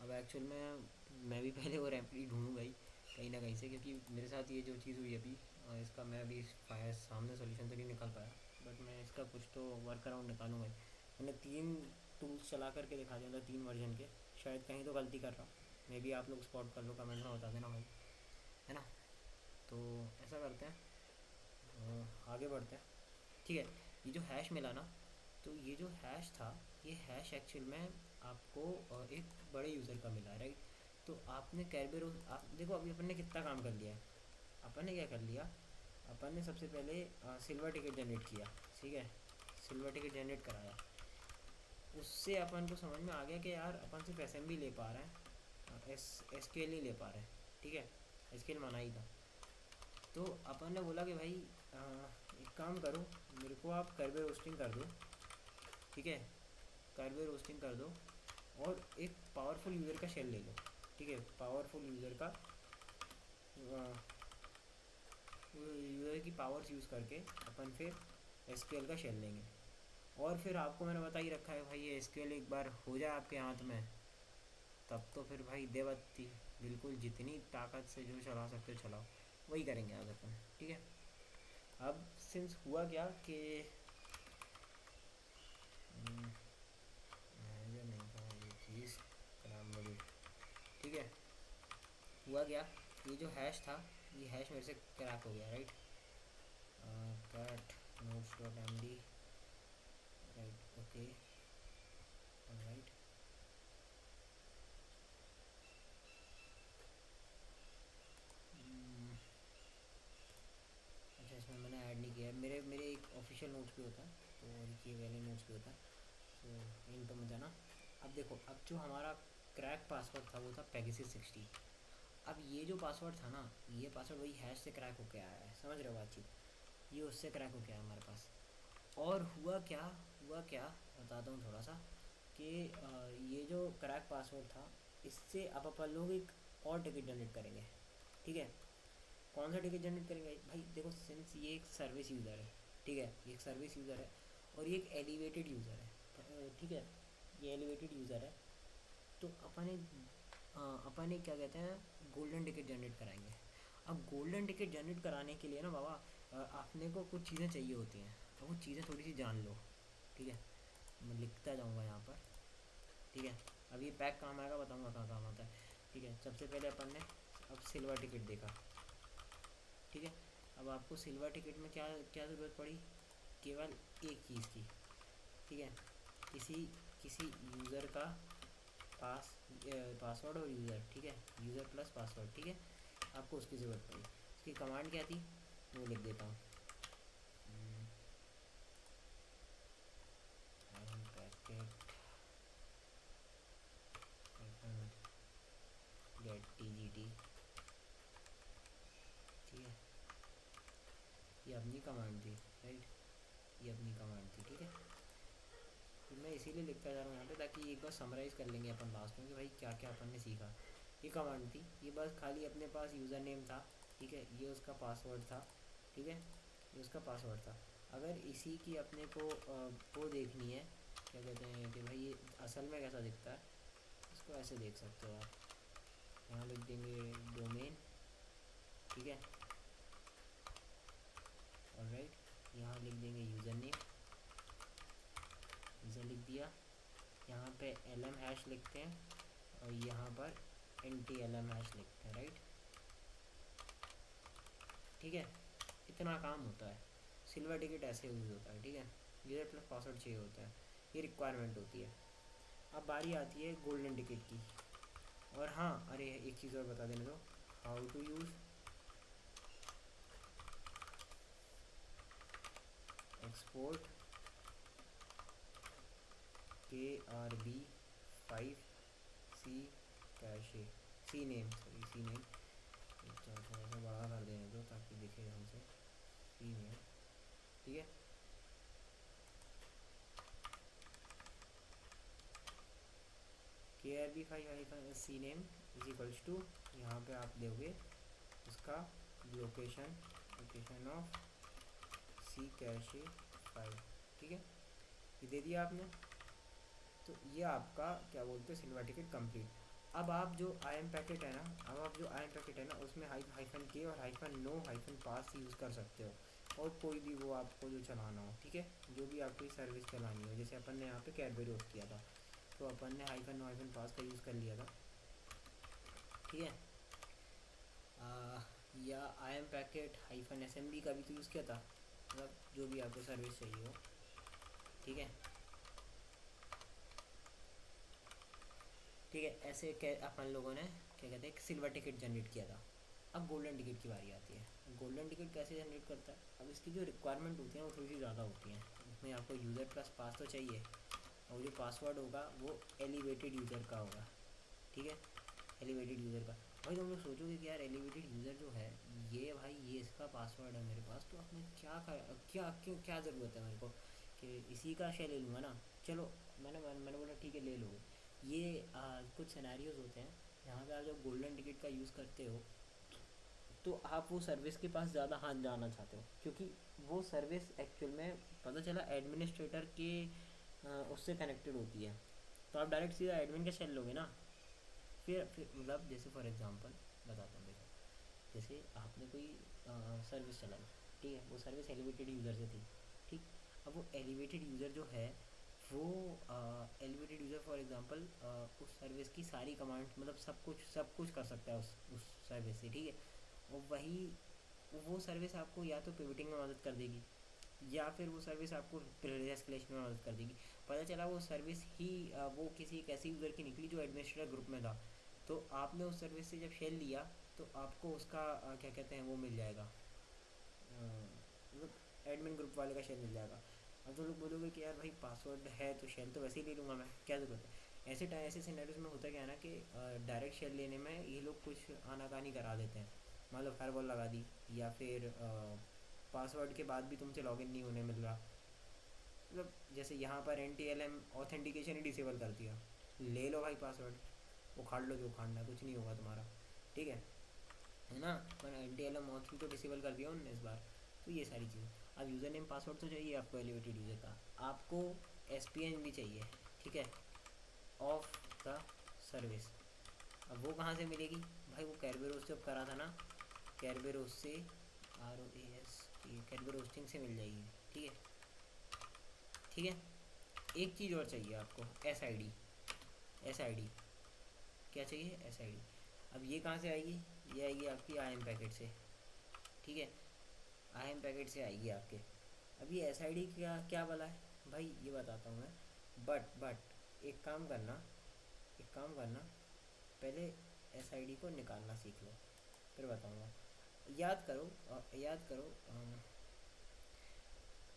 अब एक्चुअल में मैं भी पहले वो रेमेडी ढूंढूंगा ही कहीं ना कहीं से, क्योंकि मेरे साथ ये जो चीज़ हुई अभी, इसका मैं अभी सामने सोल्यूशन तो नहीं निकाल पाया, बट मैं इसका कुछ तो वर्क अराउंड निकालूंगा ही। मैंने 3 टूल्स चला करके दिखा दिया था, 3 वर्जन के, शायद कहीं तो गलती कर रहा हूँ, मे बी आप लोग स्पॉट कर लो, कमेंट में बता देना भाई, है ना। तो ऐसा करते हैं, आगे बढ़ते हैं। ठीक है, ये जो हैश मिला ना, तो ये जो हैश था, ये हैश एक्चुअल में आपको एक बड़े यूज़र का मिला, राइट। तो आपने कैरबेरो, आप देखो अभी अपन ने कितना काम कर लिया है। अपन ने क्या कर लिया, अपन ने सबसे पहले सिल्वर टिकट जनरेट किया, ठीक है, सिल्वर टिकट जनरेट कराया। उससे अपन को समझ में आ गया कि यार अपन सिर्फ एस ले पा रहे हैं, एस के एल ही ले पा रहे हैं, ठीक है, एस के एल मना ही था। तो अपन ने बोला कि भाई एक काम करो, मेरे को आप करवे रोस्टिंग कर दो, ठीक है, करवे रोस्टिंग कर दो, और एक पावरफुल यूज़र का शेल ले लो, ठीक है, पावरफुल यूज़र का, यूज़र की पावर्स यूज़ करके अपन फिर एसक्यूएल का शेल लेंगे। और फिर आपको मैंने बता ही रखा है भाई, ये एसक्यूएल एक बार हो जाए आपके हाथ में, तब तो फिर भाई देवत्ती, बिल्कुल जितनी ताकत से जो चला सकते हो चलाओ, वही करेंगे आज अपन, ठीक है। अब सिंस हुआ क्या कि मैनेजर नहीं था ये चीज़, नाम मुझे, ठीक है, हुआ क्या, ये जो हैश था, ये हैश मेरे से क्रैक हो गया, right. Cat notes dot M D, right, okay, right. अच्छा, इसमें मैंने ऐड नहीं किया है, मेरे मेरे एक ऑफिशियल नोट्स पे होता है, तो लिखिए वैले नोट्स पे होता है, तो इन पे मत जाना। अब देखो, अब जो हमारा क्रैक पासवर्ड था वो था पेगासस 60। अब ये जो पासवर्ड था ना, ये पासवर्ड वही हैश से क्रैक होके आया है, समझ रहे हो बातचीत, ये उससे क्रैक होके आया हमारे पास। और हुआ क्या बताता हूँ थोड़ा सा, कि ये जो क्रैक पासवर्ड था, इससे अब अपन लोग एक और टिकट जनरेट करेंगे, ठीक है। कौन सा टिकट जनरेट करेंगे भाई, देखो सिंस ये एक सर्विस यूज़र है, ठीक है, ये एक सर्विस यूज़र है, और ये एक एलिवेटेड यूज़र है, ठीक है, ये एलिवेटेड यूज़र है। तो अपन एक क्या कहते हैं, गोल्डन टिकट जनरेट कराएंगे। अब गोल्डन टिकट जनरेट कराने के लिए ना बाबा, अपने को कुछ चीज़ें चाहिए होती हैं, तो वो चीज़ें थोड़ी सी जान लो, ठीक है। मैं लिखता जाऊँगा यहाँ पर, ठीक है। अब ये पैक काम आएगा, बताऊँगा कहाँ काम आता है, ठीक है। सबसे पहले अपन ने अब सिल्वर टिकट देखा, ठीक है। अब आपको सिल्वर टिकट में क्या क्या ज़रूरत पड़ी, केवल एक चीज़ की, ठीक है, किसी किसी यूज़र का पासवर्ड और यूज़र, ठीक है, यूज़र प्लस पासवर्ड, ठीक है, आपको उसकी ज़रूरत पड़ी। उसकी कमांड क्या थी, वो लिख देता हूँ, packet get T G T, ठीक है, ये अपनी कमांड थी, राइट, ये अपनी कमांड थी, ठीक है। फिर मैं इसीलिए लिखता जा रहा हूँ यहाँ पे, ताकि एक बार समराइज़ कर लेंगे अपन लास्ट में कि भाई क्या क्या अपन ने सीखा। ये कमांड थी, ये बस खाली अपने पास यूज़र नेम था, ठीक है, ये उसका पासवर्ड था, ठीक है, ये उसका पासवर्ड था। अगर इसी की अपने को वो देखनी है, क्या कहते हैं कि भाई ये असल में कैसा दिखता है, इसको ऐसे देख सकते हो आप, यहाँ लिख देंगे डोमेन, ठीक है, और राइट, यहाँ लिख देंगे यूज़र नेम, यूज़र लिख दिया, यहाँ पे एल हैश लिखते हैं, और यहाँ पर एंटी एल हैश लिखते हैं, राइट, ठीक है। इतना काम होता है, सिल्वर टिकट ऐसे यूज़ होता है, ठीक है, यूज़र प्लस पासवर्ड चाहिए होता है, ये रिक्वायरमेंट होती है। अब बारी आती है गोल्डन टिकट की। और हाँ, अरे एक चीज़ और बता देने दो, how to use export KRB5 C cache, C name, sorry C name, थोड़ा सा बड़ा कर देने दो ताकि दिखे हमसे, सी नेम, ठीक है। KRB5 C name is equals to, यहाँ पे आप दोगे उसका location, location of C cache 5, ठीक है, ये दे दिया आपने। तो ये आपका क्या बोलते हैं, सिल्वर टिकट कंप्लीट। अब आप जो आई एम पैकेट है ना, अब आप जो आई एम पैकेट है ना उसमें हाइफन के और हाइफन नो हाइफन पास यूज़ कर सकते हो, और कोई भी वो आपको जो चलाना हो, ठीक है, जो भी आपकी सर्विस चलानी हो। जैसे अपन ने यहाँ पे कैडबरी होस्ट किया था, तो अपन ने हाइफन नो हाइफन पास का यूज़ कर लिया था, ठीक है। या आई एम पैकेट हाइफन एसएमबी का भी तो यूज़ किया था, मतलब जो भी आपको सर्विस चाहिए हो, ठीक है। ठीक है, ऐसे अपन लोगों ने क्या कहते हैं सिल्वर टिकट जनरेट किया था। अब गोल्डन टिकट की बारी आती है। गोल्डन टिकट कैसे जनरेट करता है? अब इसकी जो रिक्वायरमेंट होती है वो थोड़ी सी ज़्यादा होती हैं। इसमें आपको यूज़र प्लस पास तो चाहिए, और जो पासवर्ड होगा वो एलिवेटेड यूज़र का होगा, ठीक है, एलिवेटेड यूज़र का। भाई तुम लोग सोचोगे कि यार एलिवेटेड यूज़र जो है ये, भाई ये इसका पासवर्ड है मेरे पास, तो अब मैं क्या क्यों क्या ज़रूरत है मेरे को कि इसी का शेयर ले लूँगा ना। चलो, मैंने बोला ठीक है ले लो। ये कुछ सिनेरियोज होते हैं जहाँ पे आप जब गोल्डन टिकट का यूज़ करते हो तो आप वो सर्विस के पास ज़्यादा हाथ जाना चाहते हो, क्योंकि वो सर्विस एक्चुअल में पता चला एडमिनिस्ट्रेटर के उससे कनेक्टेड होती है। तो आप डायरेक्ट सीधा एडमिन का शेल लोगे ना। फिर मतलब जैसे फॉर एग्जांपल बताता हूँ, देखो, जैसे आपने कोई सर्विस चलाई, ठीक है, वो सर्विस एलिवेटेड यूज़र से थी, ठीक। अब वो एलिवेटेड यूज़र जो है वो एलिवेटेड यूज़र फॉर एग्जांपल उस सर्विस की सारी कमांड्स, मतलब सब कुछ कर सकता है उस सर्विस से, ठीक है। और वही वो सर्विस आपको या तो पिवटिंग में मदद कर देगी, या फिर वो सर्विस आपको प्रिविलेज एस्केलेशन में मदद कर देगी। पता चला वो सर्विस ही वो किसी एक ऐसी यूज़र की निकली जो एडमिनिस्ट्रेटर ग्रुप में था, तो आपने उस सर्विस से जब शेल लिया तो आपको उसका क्या कहते हैं वो मिल जाएगा, मतलब एडमिन ग्रुप वाले का शेल मिल जाएगा। अब तो लोग बोलोगे कि यार भाई पासवर्ड है तो शेल तो वैसे ही ले लूँगा मैं, क्या ज़रूरत है। ऐसे सिनेरियोज में होता क्या है ना कि डायरेक्ट शेल लेने में ये लोग कुछ आनाकानी करा देते हैं, मतलब फायरवॉल लगा दी, या फिर पासवर्ड के बाद भी तुमसे लॉगिन नहीं होने मिल रहा, मतलब जैसे यहाँ पर NTLM ऑथेंटिकेशन ही डिसेबल कर दिया, ले लो भाई पासवर्ड, उखाड़ लो जो उखाड़ना है, कुछ नहीं होगा तुम्हारा, ठीक है ना। पर NTLM ऑथ भी तो डिसेबल कर दिया उन्होंने इस बार। तो ये सारी चीज़ें। अब यूज़र नेम पासवर्ड तो चाहिए आपको एलिवेटेड यूज़र का, आपको SPN भी चाहिए, ठीक है, ऑफ द सर्विस। अब वो कहाँ से मिलेगी भाई? वो कैरबेरोस जब करा था ना, कैरबेरोस से ROAS कैरबेर होस्टिंग से मिल जाएगी, ठीक है, ठीक है। एक चीज़ और चाहिए आपको, SID क्या चाहिए? SID। अब ये कहाँ से आएगी? ये आएगी आपकी IM पैकेट से, ठीक है, IM पैकेट से आएगी आपके। अब ये SID क्या क्या वाला है भाई, ये बताता हूँ मैं। बट एक काम करना, पहले SID को निकालना सीख लो, फिर बताऊँगा। याद करो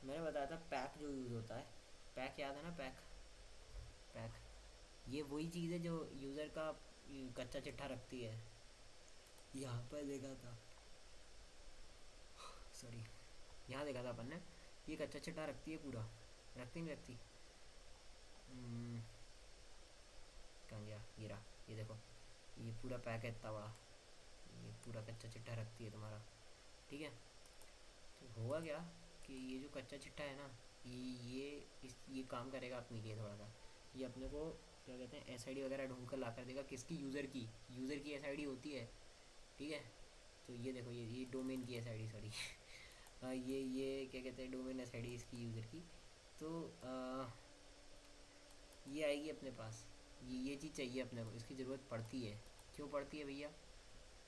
मैंने बताया था पैक जो यूज़ होता है, पैक याद है ना? पैक ये वही चीज़ है जो यूज़र का कच्चा चिट्ठा रखती है। यहाँ पर देखा था, सॉरी, यहाँ देखा था अपन ने, ये कच्चा चिट्ठा रखती है पूरा, रखती नहीं रखती? कहाँ गया? ये रहा, ये देखो, ये पूरा पैक है इतना बड़ा, ये पूरा कच्चा चिट्ठा रखती है तुम्हारा, ठीक है। तो होगा क्या कि ये जो कच्चा चिट्ठा है ना, ये काम करेगा अपने लिए थोड़ा सा। ये अपने को क्या कहते हैं SID वगैरह ढूंढ कर ला कर देगा, किसकी? यूज़र की SID होती है, ठीक है। तो ये देखो, ये डोमेन की SID, सॉरी ये क्या कहते हैं डोमेन SID इसकी यूज़र की। तो ये आएगी अपने पास, ये चीज़ चाहिए अपने को, इसकी ज़रूरत पड़ती है। क्यों पड़ती है भैया,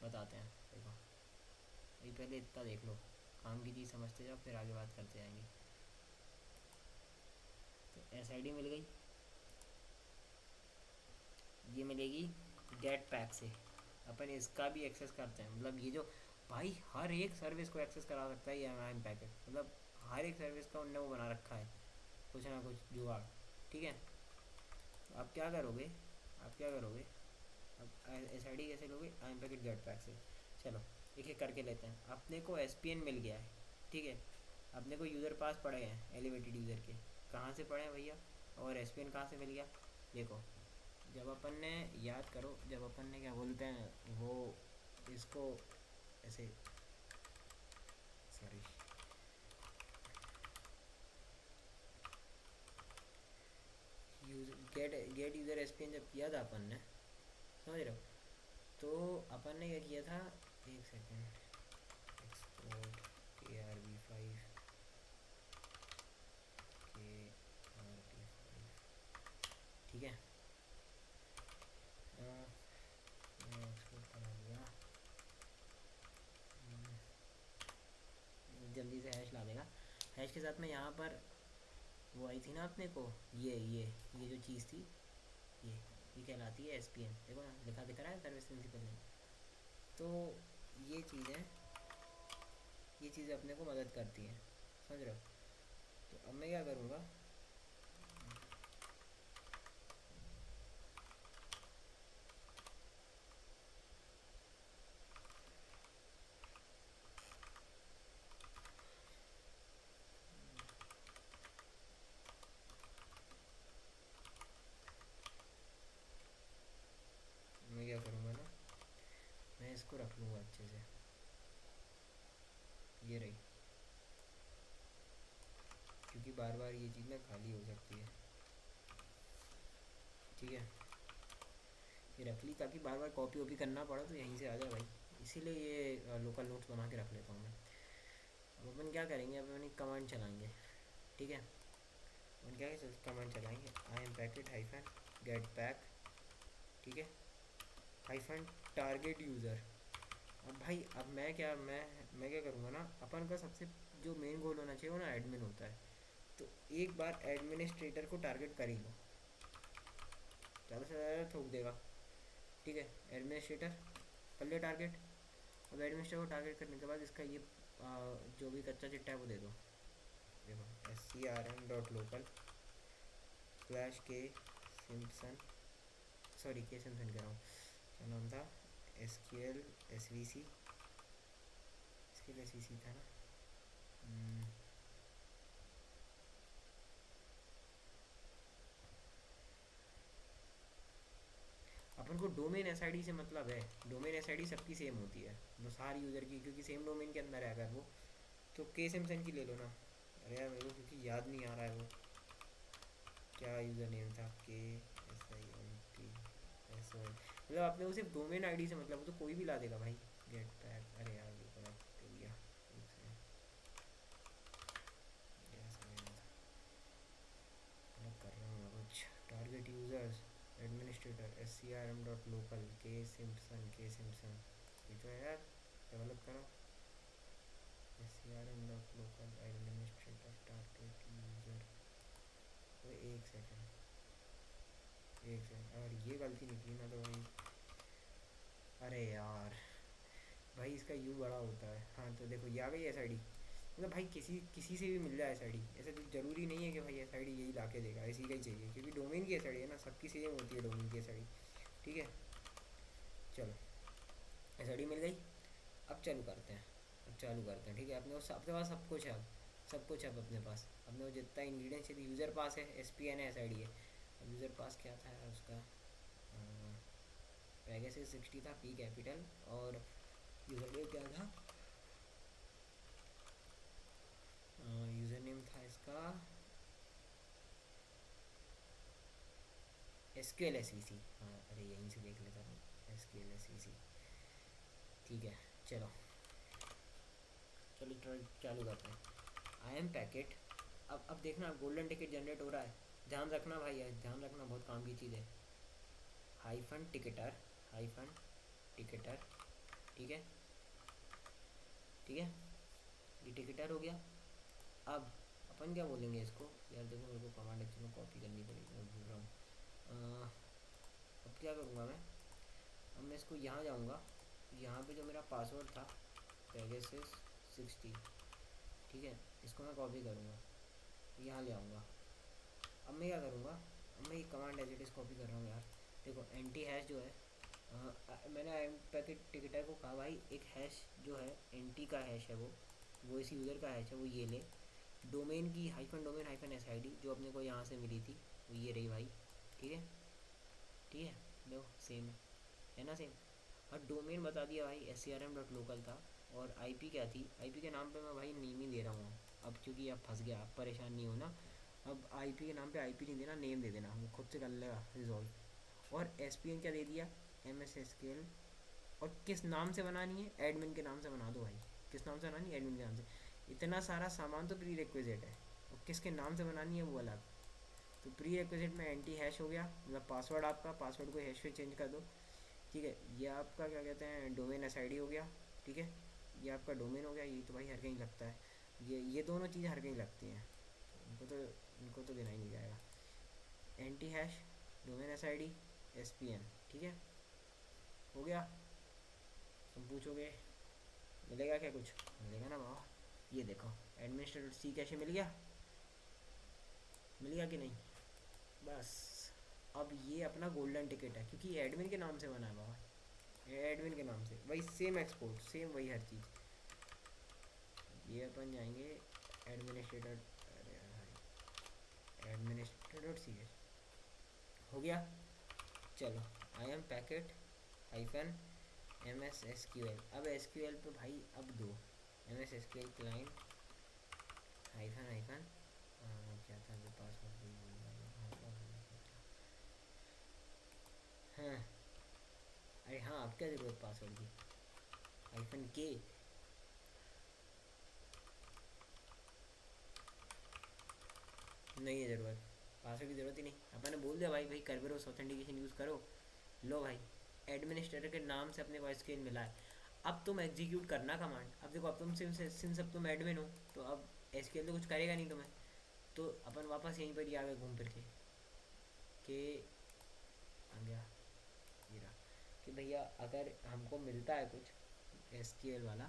बताते हैं, देखो भाई पहले इतना देख लो, काम की चीज़ समझते जाओ, फिर आगे बात करते जाएंगे। तो SID मिल गई, ये मिलेगी गेट पैक से। अपन इसका भी एक्सेस करते हैं, मतलब ये जो भाई हर एक सर्विस को एक्सेस करा सकता है ये IM पैकेट, मतलब हर एक सर्विस का उनने वो बना रखा है, कुछ ना कुछ जुगाड़, ठीक है। तो आप क्या करोगे अब SID कैसे लोगे? IM पैकेट गेट पैक से। चलो एक एक करके लेते हैं। अपने को SPN मिल गया है, ठीक है, अपने को यूज़र पास पड़े हैं एलिवेटेड यूज़र के, कहाँ से पड़े हैं भैया? और SPN कहाँ से मिल गया? देखो, जब अपन ने, याद करो, जब अपन ने क्या बोलते हैं वो, इसको ऐसे, सॉरी, गेट यूज़र SPN जब किया था अपन ने, समझ समझ रहे हो? तो अपन ने क्या किया था, एक सेकेंड, एक्सपोर्ट KRV5, KRV5, ठीक है। मैं एक्सपोर्ट करा लिया। जल्दी से हैश ला देगा। हैश के साथ में यहाँ पर वो आई थी ना अपने को, ये जो चीज़ थी, ये ये कहलाती है SPN। देखो ना, लिखा दिख रहा है, सर्विस प्रिंसिपल नेम। तो ये चीज़ें ये चीज़ें अपने को मदद करती हैं, समझ रहे हो? तो अब मैं क्या करूँगा, मैं क्या करूँगा ना, मैं इसको रख लूँगा अच्छे से, ये रही, क्योंकि बार बार ये चीज़ ना खाली हो सकती है, ठीक है। ये रख ली ताकि बार बार कॉपी वॉपी करना पड़ा तो यहीं से आ जाए भाई, इसीलिए ये लोकल नोट्स बना के रख लेता हूँ मैं। अब अपन क्या करेंगे, अब अपन एक कमांड चलाएंगे, ठीक है। अपन क्या कमांड चलाएंगे, IAMPacket हाइफन गेट बैक, ठीक है, हाइफन टारगेट यूज़र। अब भाई, अब मैं क्या करूँगा ना, अपन का सबसे जो मेन गोल होना चाहिए वो ना एडमिन होता है। तो एक बार एडमिनिस्ट्रेटर को टारगेट कर ही लो, ज़्यादा से ज़्यादा ठोक देगा, ठीक है। एडमिनिस्ट्रेटर कर लिया टारगेट। अब एडमिनिस्ट्रेटर को टारगेट करने के बाद इसका ये जो भी कच्चा चिट्टा है वो दे दो। देखो, SCRM.local /K Simpson, sorry K Simpson कह रहा हूँ, क्या नाम था, SQL SVC, SQL SVC था ना। अपन को डोमेन SID से मतलब है, डोमेन SID सबकी सेम होती है, वो सारी यूज़र की, क्योंकि सेम डोमेन के अंदर है अगर वो। तो K सिम्पसन की ले लो ना। अरे यार, मेरे को क्योंकि याद नहीं आ रहा है वो क्या यूज़र नेम था, KSIMPSON, मतलब आपने वो सिर्फ डोमेन आईडी से मतलब, वो तो कोई भी ला देगा भाई। गेट बैक, अरे यार ये बड़ा कर दिया, अलग कर रहा हूँ मैं कुछ। Target users administrator SCRM.local K Simpson, ये तो है यार, डेवलप करो। SCRM.local एडमिनिस्ट्रेटर टारगेट यूज़र, वो एक सेकेंड, और ये गलती निकली ना तो भाई, अरे यार भाई इसका यू बड़ा होता है। हाँ तो देखो, ये आ गई SID, मतलब भाई किसी किसी से भी मिल जाए SID, ऐसा तो ज़रूरी नहीं है कि भाई SID यही ला के देगा, ऐसी का ही चाहिए, क्योंकि डोमेन की SID है ना, सबकी सेम होती है डोमेन की SID, ठीक है। चलो, SID मिल गई। अब चालू करते हैं, ठीक है। अपने पास सब कुछ है, अब सब कुछ है अब अपने पास। अपने को जितना इंग्रीडियंट्स चाहिए, यूज़र पास है, SPN है, SID है। अब यूज़र पास क्या था यार उसका, पेगासस 60 था, P कैपिटल, और यूज़र नेम क्या था, यूज़र नेम था इसका SQL SVC। हाँ, अरे यहीं से देख लेता हूँ, SQL SVC, ठीक है। चलो चलो चालू करते हैं। IAMPacket, अब देखना, गोल्डन टिकट जनरेट हो रहा है, ध्यान रखना भाई, यार ध्यान रखना, बहुत काम की चीज़ है। हाइफन टिकटर, हाइफन टिकटर, ठीक है, ठीक है, ये टिकटर हो गया। अब अपन क्या बोलेंगे इसको, यार देखो मेरे को कमांड एक्चुअली कॉपी करनी पड़ेगी, मैं भूल रहा हूँ। अब क्या करूँगा मैं, अब मैं इसको यहाँ जाऊँगा, यहाँ पे जो मेरा पासवर्ड था पेगासस 60, ठीक है, इसको मैं कॉपी करूँगा, यहाँ ले आऊँगा। अब मैं क्या करूँगा, अब मैं एक command as it is copy कर रहा हूँ यार। देखो, एंटी हैश जो है, मैंने IAMPacket टिकटर को कहा भाई एक हैश जो है एंटी का हैश है, वो इस यूज़र का हैश है, वो ये ले। डोमेन की डोमेन SID जो अपने को यहाँ से मिली थी, वो ये रही भाई, ठीक है, ठीक है। देखो सेम है ना, सेम। और डोमेन बता दिया भाई SCRM.local था, और IP क्या थी, IP के नाम पे मैं भाई नेम ही दे रहा हूँ। अब क्योंकि आप फंस गया, आप परेशान नहीं हो ना, अब IP के नाम पे IP नहीं देना, नेम दे देना, वो खुद से कर लेगा रिजॉल्व। और SPN क्या दे दिया, MS SQL। और किस नाम से बनानी है? एडमिन के नाम से बना दो भाई। किस नाम से बनानी है? एडमिन के नाम से। इतना सारा सामान तो प्री रिक्विजिट है, और किसके नाम से बनानी है वो अलग। तो प्री रिक्विजिट में एंटी हैश हो गया, मतलब पासवर्ड, आपका पासवर्ड को हैश पे चेंज कर दो। ठीक है, ये आपका क्या कहते हैं, डोमेन SID हो गया। ठीक है, ये आपका डोमेन हो गया। ये तो भाई हर कहीं लगता है, ये दोनों चीज़ें हर कहीं लगती हैं, इनको तो गिना ही नहीं जाएगा। Anti hash, domain SID, SPN। ठीक है, हो गया। तुम पूछोगे मिलेगा क्या? कुछ मिलेगा ना बाबा। ये देखो, एडमिनिस्ट्रेटर सी कैशे मिल गया, मिल गया कि नहीं? बस, अब ये अपना गोल्डन टिकट है, क्योंकि ये एडमिन के नाम से बना है बाबा, ये एडमिन के नाम से। वही सेम एक्सपोर्ट, सेम वही हर चीज़। ये अपन जाएंगे एडमिनिस्ट्रेटर, अरे यार भाई, एडमिनिस्ट्रेटर सी कैश हो गया। चलो, आई M packet hyphen MS SQL। अब SQL पे भाई अब दो, MS SQL client hyphen hyphen, क्या था वो पासवर्ड भी भूल गया। हाँ, अरे हाँ, अब क्या ज़रूरत पासवर्ड की? -K। नहीं है ज़रूरत, पासवर्ड की ज़रूरत ही नहीं। अपन ने बोल दिया भाई, भाई करबेरोस ऑथेंटिकेशन यूज़ करो। लो भाई, एडमिनिस्ट्रेटर के नाम से अपने को SQL मिला है। अब तुम एग्जीक्यूट करना कमांड। अब देखो, अब तुम सिंस अब तुम एडमिन हो, तो अब SQL तो कुछ करेगा नहीं तुम्हें। तो अपन वापस यहीं पर ही आ गए घूम फिर के आ गया ये रहा, कि भैया अगर हमको मिलता है कुछ SQL वाला,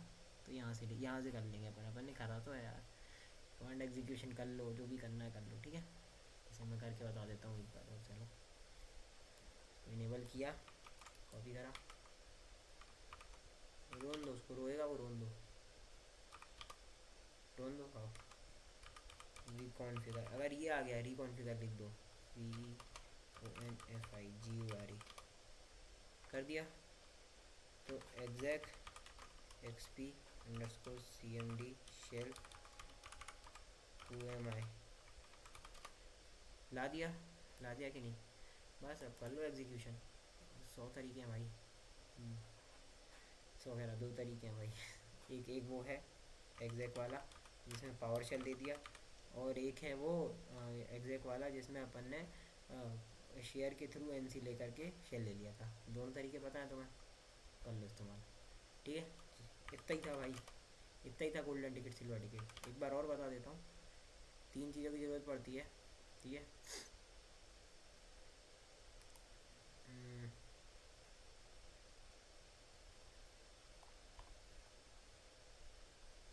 तो यहाँ से कर लेंगे। अपन ने करा तो है यार, कमांड एग्जीक्यूशन कर लो, जो भी करना है कर लो। ठीक है, इसे मैं करके बता देता हूँ एक बार और। चलो, इसको इनेबल किया, कॉपी करा, रोन दो उसको, रोएगा वो, रोन दो, रोन दो, हाँ। रिकॉन्फिगर, अगर ये आ गया रिकॉन्फिगर लिख दो, CONFIGURE, कर दिया। तो exec XP_CMD शेल 2MI ला दिया कि नहीं? बस अब कर लो एग्जीक्यूशन। 100 तरीके हैं भाई, 100 कह रहा, 2 तरीके हैं भाई। एक वो है exec वाला, जिसमें पावर शेल दे दिया, और एक है वो exec वाला जिसमें अपन ने शेयर के थ्रू NC लेकर के शेल ले लिया था। दोनों तरीके पता है तुम्हें, कर लो इस्तेमाल। ठीक है, इतना ही था भाई, इतना ही था गोल्डन टिकट, सिल्वर टिकट। एक बार और बता देता हूँ, 3 चीज़ों की ज़रूरत पड़ती है। ठीक है,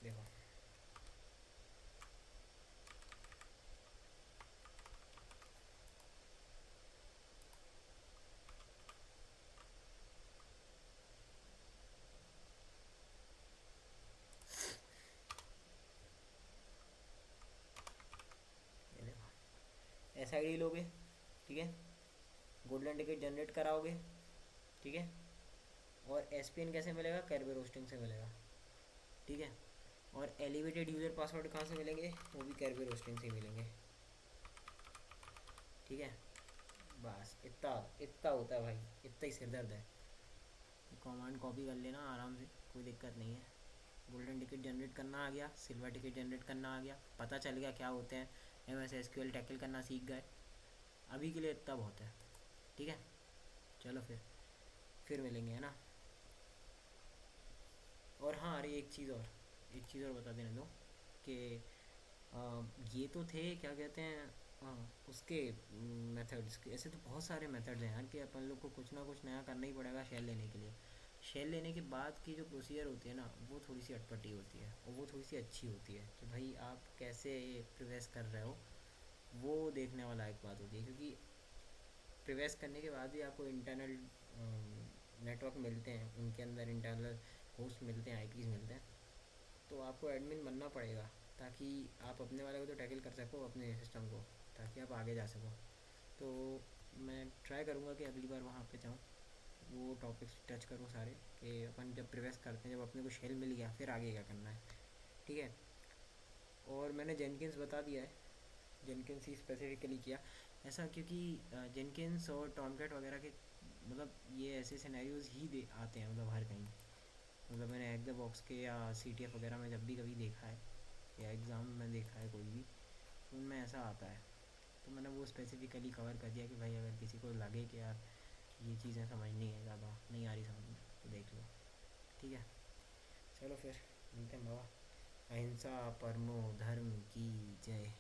देखो, ये देखो, SID लोगे। ठीक है, गोल्डन टिकट जनरेट कराओगे। ठीक है, और SPN कैसे मिलेगा? कैरबेर होस्टिंग से मिलेगा। ठीक है, और एलिवेटेड यूज़र पासवर्ड कहाँ से मिलेंगे? वो भी कैरबेर होस्टिंग से ही मिलेंगे। ठीक है, बस इतना इतना होता है भाई, इतना ही सिरदर्द है। कमांड कॉपी कर लेना आराम से, कोई दिक्कत नहीं है। गोल्डन टिकट जनरेट करना आ गया, सिल्वर टिकट जनरेट करना आ गया, पता चल गया क्या होते हैं, MS SQL टैकल करना सीख गए। अभी के लिए इतना बहुत है। ठीक है, चलो फिर मिलेंगे, है ना। और हाँ, अरे एक चीज़ और बता देने दो कि ये तो थे, क्या कहते हैं, उसके मेथड्स के। ऐसे तो बहुत सारे मेथड्स हैं यार, कि अपन लोग को कुछ ना कुछ नया करना ही पड़ेगा शेल लेने के लिए। शेल लेने के बाद की जो प्रोसीजर होती है ना, वो थोड़ी सी अटपटी होती है, और वो थोड़ी सी अच्छी होती है, कि भाई आप कैसे प्रिवेस कर रहे हो, वो देखने वाला एक बात होती है। क्योंकि प्रिवेस करने के बाद भी आपको इंटरनल नेटवर्क मिलते हैं, उनके अंदर इंटरनल होस्ट मिलते हैं, IPs मिलते हैं। तो आपको एडमिन बनना पड़ेगा, ताकि आप अपने वाले को तो टैकल कर सको, अपने सिस्टम को, ताकि आप आगे जा सको। तो मैं ट्राई करूँगा कि अगली बार वहाँ पे जाऊँ, वो टॉपिक्स टच करूँ सारे, कि अपन जब प्रिवेस करते हैं, जब अपने को शेल मिल गया, फिर आगे क्या करना है। ठीक है, और मैंने जेनकिंस बता दिया है, जेनकिंस ही स्पेसिफिकली किया ऐसा, क्योंकि जेनकिंस और टॉमकैट वगैरह के मतलब ये ऐसे सिनेरियोज ही दे आते हैं मतलब हर कहीं। मतलब मैंने हैक द बॉक्स के या CTF वगैरह में जब भी कभी देखा है या एग्ज़ाम में देखा है कोई भी, तो उनमें ऐसा आता है। तो मैंने वो स्पेसिफिकली कवर कर दिया कि भाई अगर किसी को लगे कि यार ये चीज़ें समझनी है, ज़्यादा नहीं आ रही समझ में, तो देख लो। ठीक है, चलो फिर मिलते हैं बाबा। अहिंसा परमो धर्म की जय।